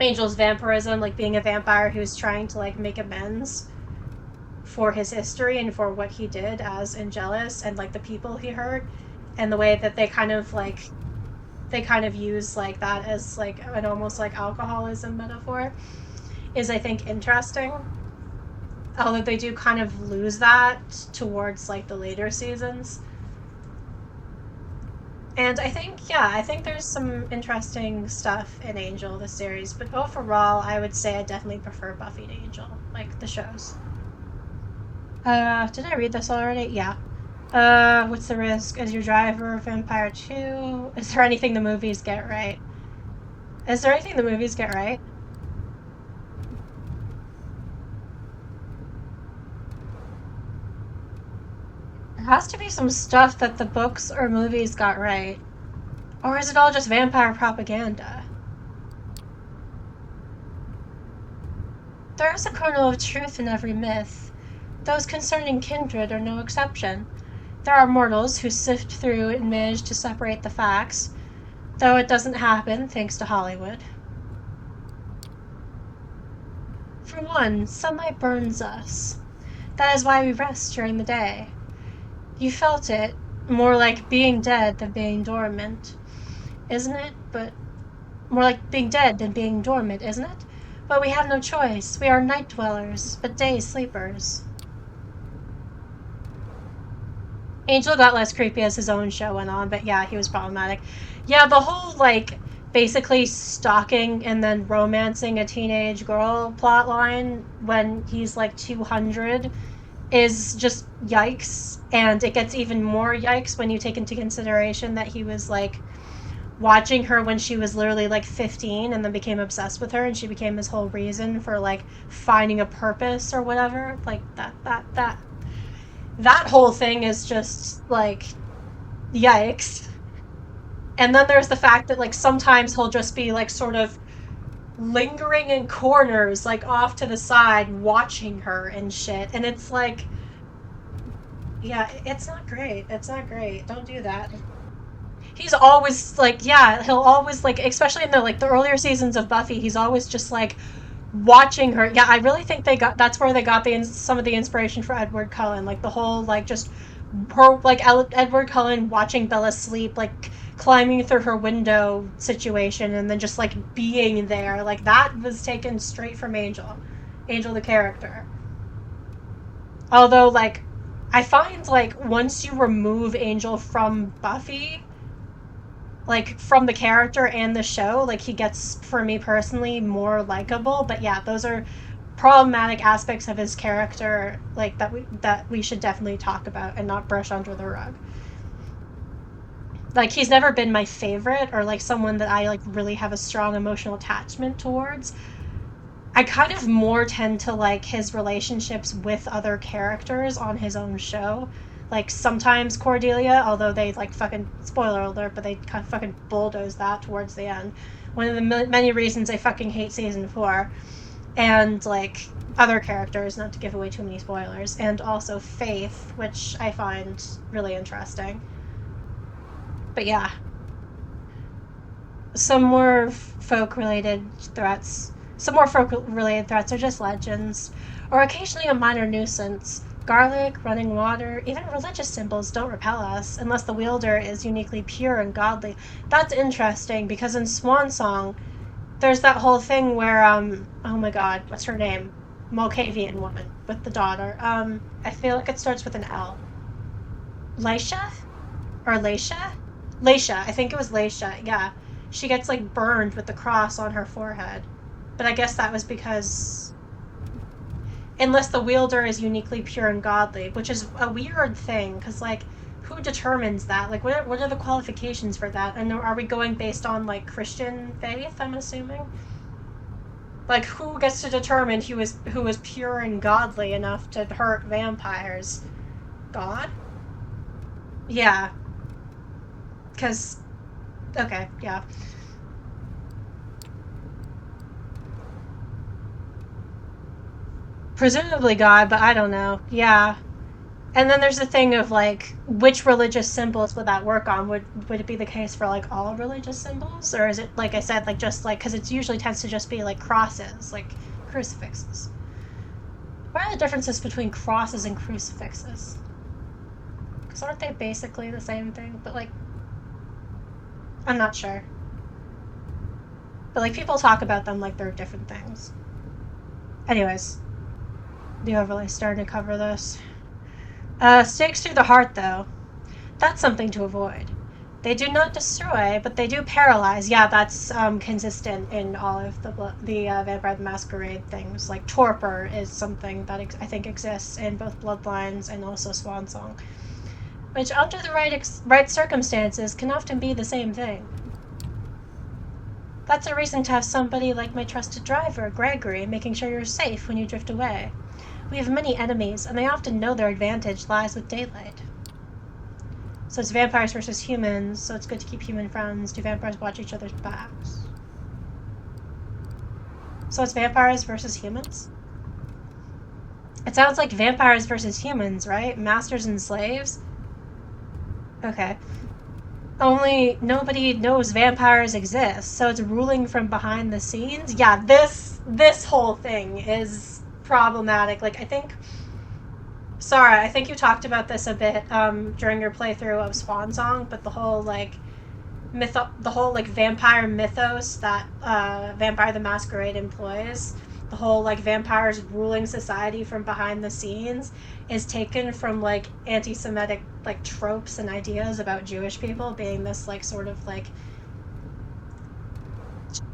Angel's vampirism, like being a vampire who's trying to like make amends for his history and for what he did as Angelus and like the people he hurt, and the way that they kind of use like that as like an almost like alcoholism metaphor is I think interesting, although they do kind of lose that towards like the later seasons. And I think there's some interesting stuff in Angel, the series, but overall, I would say I definitely prefer Buffy to Angel, like the shows. Did I read this already? Yeah. What's the risk? Is your driver Vampire 2? Is there anything the movies get right? Is there anything the movies get right? There has to be some stuff that the books or movies got right. Or is it all just vampire propaganda? There is a kernel of truth in every myth. Those concerning kindred are no exception. There are mortals who sift through and manage to separate the facts, though it doesn't happen thanks to Hollywood. For one, sunlight burns us. That is why we rest during the day. You felt it, more like being dead than being dormant, isn't it? But more like being dead than being dormant, isn't it? But we have no choice. We are night dwellers, but day sleepers. Angel got less creepy as his own show went on, but yeah, he was problematic. Yeah, the whole like basically stalking and then romancing a teenage girl plot line when he's like 200 is just yikes, and it gets even more yikes when you take into consideration that he was like watching her when she was literally like 15 and then became obsessed with her and she became his whole reason for like finding a purpose or whatever. Like that whole thing is just like yikes. And then there's the fact that like sometimes he'll just be like sort of lingering in corners like off to the side watching her and shit, and it's like, yeah, it's not great. It's not great. Don't do that. He's always like, yeah, he'll always like, especially in the like the earlier seasons of Buffy, he's always just like watching her. Yeah, I really think they got that's where they got the some of the inspiration for Edward Cullen, like the whole like just her like Edward Cullen watching Bella sleep, like climbing through her window situation, and then just like being there. Like that was taken straight from Angel, Angel the character. Although like I find like once you remove Angel from Buffy, like from the character and the show, like he gets, for me personally, more likable. But yeah, those are problematic aspects of his character, like that we should definitely talk about and not brush under the rug. Like he's never been my favorite or like someone that I like really have a strong emotional attachment towards. I kind of more tend to like his relationships with other characters on his own show. Like sometimes Cordelia, although they like fucking, spoiler alert, but they kind of fucking bulldoze that towards the end. One of the many reasons I fucking hate season 4. And like other characters, not to give away too many spoilers, and also Faith, which I find really interesting. But yeah, some more folk related threats. Some more folk related threats are just legends, or occasionally a minor nuisance. Garlic, running water, even religious symbols don't repel us unless the wielder is uniquely pure and godly. That's interesting because in Swan Song, there's that whole thing where oh my god, what's her name? Malkavian woman with the daughter. I feel like it starts with an L. Laisha? Or Laisha? Laisha, I think it was Laisha, yeah. She gets like burned with the cross on her forehead. But I guess that was because unless the wielder is uniquely pure and godly, which is a weird thing, because like who determines that? Like what are the qualifications for that? And are we going based on like Christian faith, I'm assuming? Like who gets to determine who is pure and godly enough to hurt vampires? God? Yeah. Because okay, yeah. Presumably God, but I don't know. Yeah. And then there's the thing of like which religious symbols would that work on? Would it be the case for like all religious symbols, or is it like I said, like just like because it usually tends to just be like crosses, like crucifixes? What are the differences between crosses and crucifixes? Because aren't they basically the same thing? But like, I'm not sure. But like people talk about them like they're different things. Anyways, the overlay starting to cover this. Stakes through the heart, though. That's something to avoid. They do not destroy, but they do paralyze. Yeah, that's consistent in all of the Vampire the Masquerade things. Like torpor is something that I think exists in both Bloodlines and also Swansong, which under the right circumstances can often be the same thing. That's a reason to have somebody like my trusted driver, Gregory, making sure you're safe when you drift away. We have many enemies, and they often know their advantage lies with daylight. So it's vampires versus humans, so it's good to keep human friends. Do vampires watch each other's backs? So it's vampires versus humans? It sounds like vampires versus humans, right? Masters and slaves? Okay. Only nobody knows vampires exist, so it's ruling from behind the scenes? Yeah, this whole thing is problematic. Like, I think you talked about this a bit during your playthrough of Swan Song, but the whole like vampire mythos that Vampire the Masquerade employs, the whole like vampires ruling society from behind the scenes, is taken from like anti-Semitic like tropes and ideas about Jewish people being this like sort of like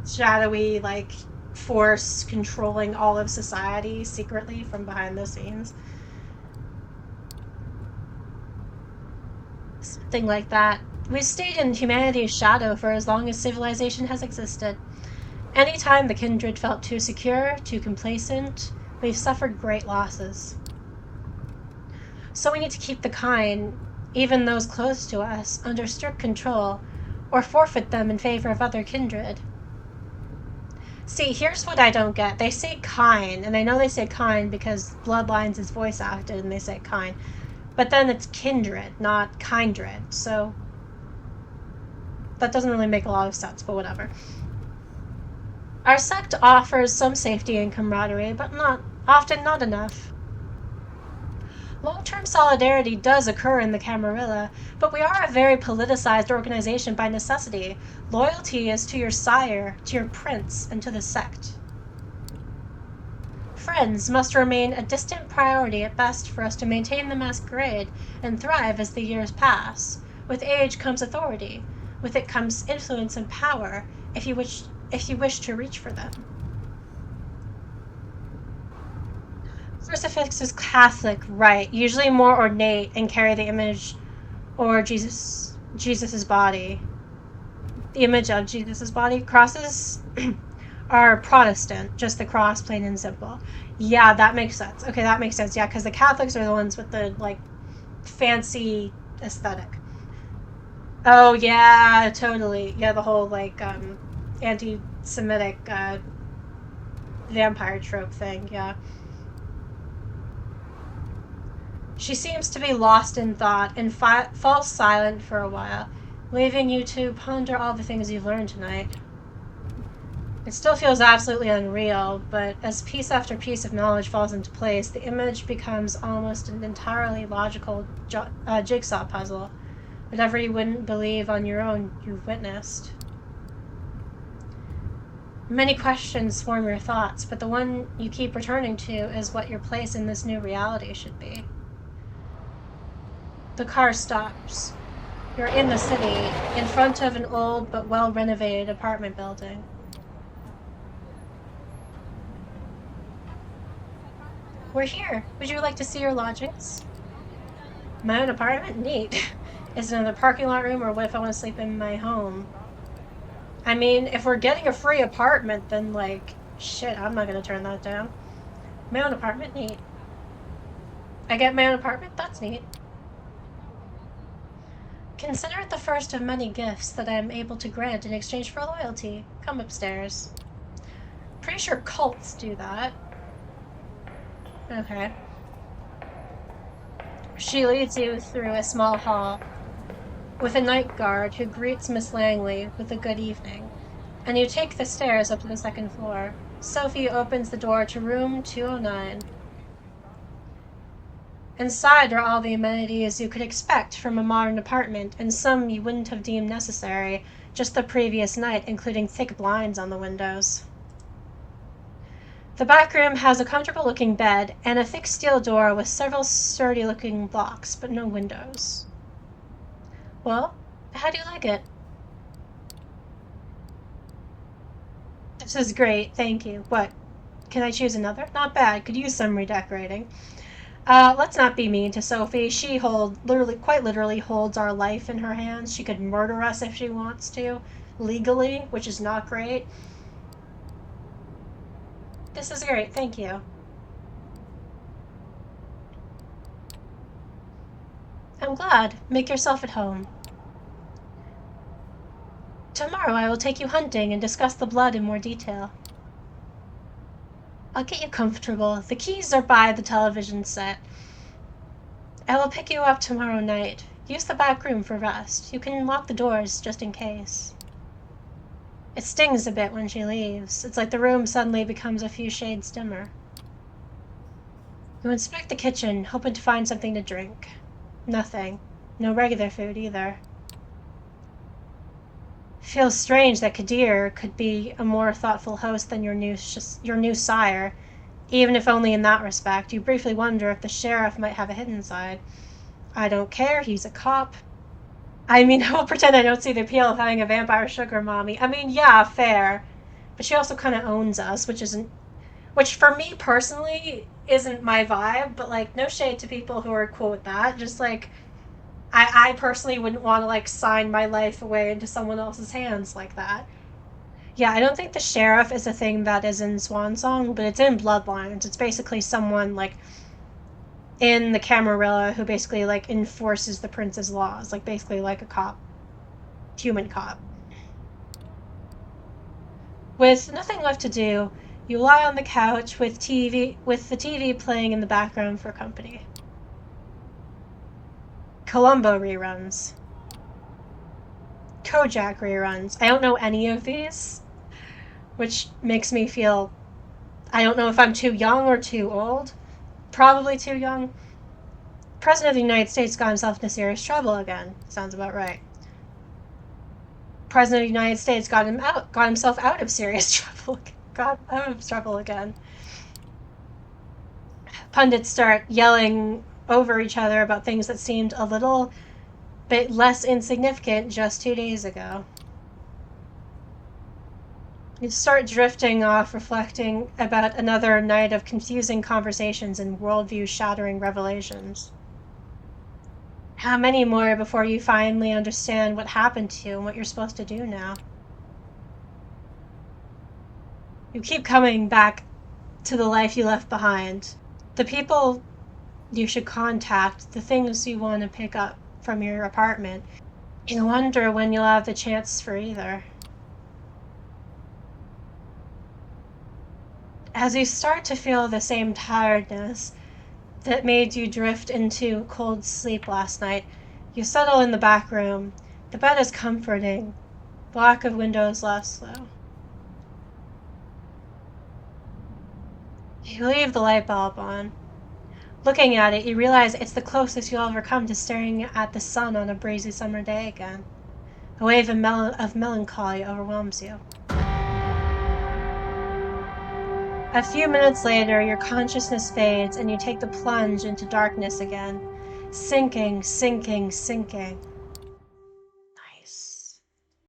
shadowy like force controlling all of society secretly from behind the scenes. Something like that. We've stayed in humanity's shadow for as long as civilization has existed. Anytime the kindred felt too secure, too complacent, we've suffered great losses. So we need to keep the kind, even those close to us, under strict control, or forfeit them in favor of other kindred. See, here's what I don't get. They say kind, and I know they say kind because Bloodlines is voice acted and they say kind. But then it's kindred, not kindred, so that doesn't really make a lot of sense, but whatever. Our sect offers some safety and camaraderie, but often not enough. Long-term solidarity does occur in the Camarilla, but we are a very politicized organization by necessity. Loyalty is to your sire, to your prince, and to the sect. Friends must remain a distant priority at best for us to maintain the Masquerade and thrive as the years pass. With age comes authority. With it comes influence and power if you wish to reach for them. Crucifix is Catholic, right? Usually more ornate and carry the image or Jesus's body. The image of Jesus's body. Crosses are Protestant, just the cross, plain and simple. Yeah, that makes sense. Okay, that makes sense. Yeah, because the Catholics are the ones with the like fancy aesthetic. Oh yeah, totally. Yeah, the whole like anti-Semitic vampire trope thing. Yeah. She seems to be lost in thought and falls silent for a while, leaving you to ponder all the things you've learned tonight. It still feels absolutely unreal, but as piece after piece of knowledge falls into place, the image becomes almost an entirely logical jigsaw puzzle. Whatever you wouldn't believe on your own, you've witnessed. Many questions swarm your thoughts, but the one you keep returning to is what your place in this new reality should be. The car stops. You're in the city, in front of an old but well-renovated apartment building. We're here. Would you like to see your lodgings? My own apartment? Neat. Is it another parking lot room, or what if I want to sleep in my home? I mean, if we're getting a free apartment, then, like, shit, I'm not gonna turn that down. My own apartment? Neat. I get my own apartment? That's neat. Consider it the first of many gifts that I am able to grant in exchange for loyalty. Come upstairs. Pretty sure cults do that. Okay. She leads you through a small hall with a night guard who greets Miss Langley with a good evening, and you take the stairs up to the second floor. Sophie opens the door to room 209. Inside are all the amenities you could expect from a modern apartment, and some you wouldn't have deemed necessary just the previous night, including thick blinds on the windows. The back room has a comfortable-looking bed and a thick steel door with several sturdy-looking locks, but no windows. Well, how do you like it? This is great, thank you. What? Can I choose another? Not bad, could use some redecorating. Let's not be mean to Sophie. She quite literally holds our life in her hands. She could murder us if she wants to, legally, which is not great. This is great, thank you. I'm glad. Make yourself at home. Tomorrow I will take you hunting and discuss the blood in more detail. I'll get you comfortable. The keys are by the television set. I will pick you up tomorrow night. Use the back room for rest. You can lock the doors just in case. It stings a bit when she leaves. It's like the room suddenly becomes a few shades dimmer. You inspect the kitchen, hoping to find something to drink. Nothing. No regular food either. Feels strange that Kadir could be a more thoughtful host than your new sire, even if only in that respect. You briefly wonder if the sheriff might have a hidden side. I don't care, he's a cop. I mean, I will pretend I don't see the appeal of having a vampire sugar mommy. I mean, yeah, fair. But she also kind of owns us, which for me personally isn't my vibe, but like, no shade to people who are cool with that. Just like, I personally wouldn't want to like sign my life away into someone else's hands like that. Yeah, I don't think the sheriff is a thing that is in Swan Song, but it's in Bloodlines. It's basically someone like in the Camarilla who basically like enforces the prince's laws, like basically like a cop, human cop. With nothing left to do, you lie on the couch with the TV playing in the background for company. Columbo reruns. Kojak reruns. I don't know any of these, which makes me feel, I don't know if I'm too young or too old. Probably too young. President of the United States got himself into serious trouble again. Sounds about right. President of the United States got himself out of serious trouble. Got out of trouble again. Pundits start yelling over each other about things that seemed a little but less insignificant just 2 days ago. You start drifting off, reflecting about another night of confusing conversations and worldview-shattering revelations. How many more before you finally understand what happened to you and what you're supposed to do now? You keep coming back to the life you left behind. The people you should contact, the things you want to pick up from your apartment. You wonder when you'll have the chance for either. As you start to feel the same tiredness that made you drift into cold sleep last night, you settle in the back room. The bed is comforting. Block of windows less low. You leave the light bulb on. Looking at it, you realize it's the closest you'll ever come to staring at the sun on a breezy summer day again. A wave of melancholy overwhelms you. A few minutes later, your consciousness fades and you take the plunge into darkness again. Sinking, sinking, sinking.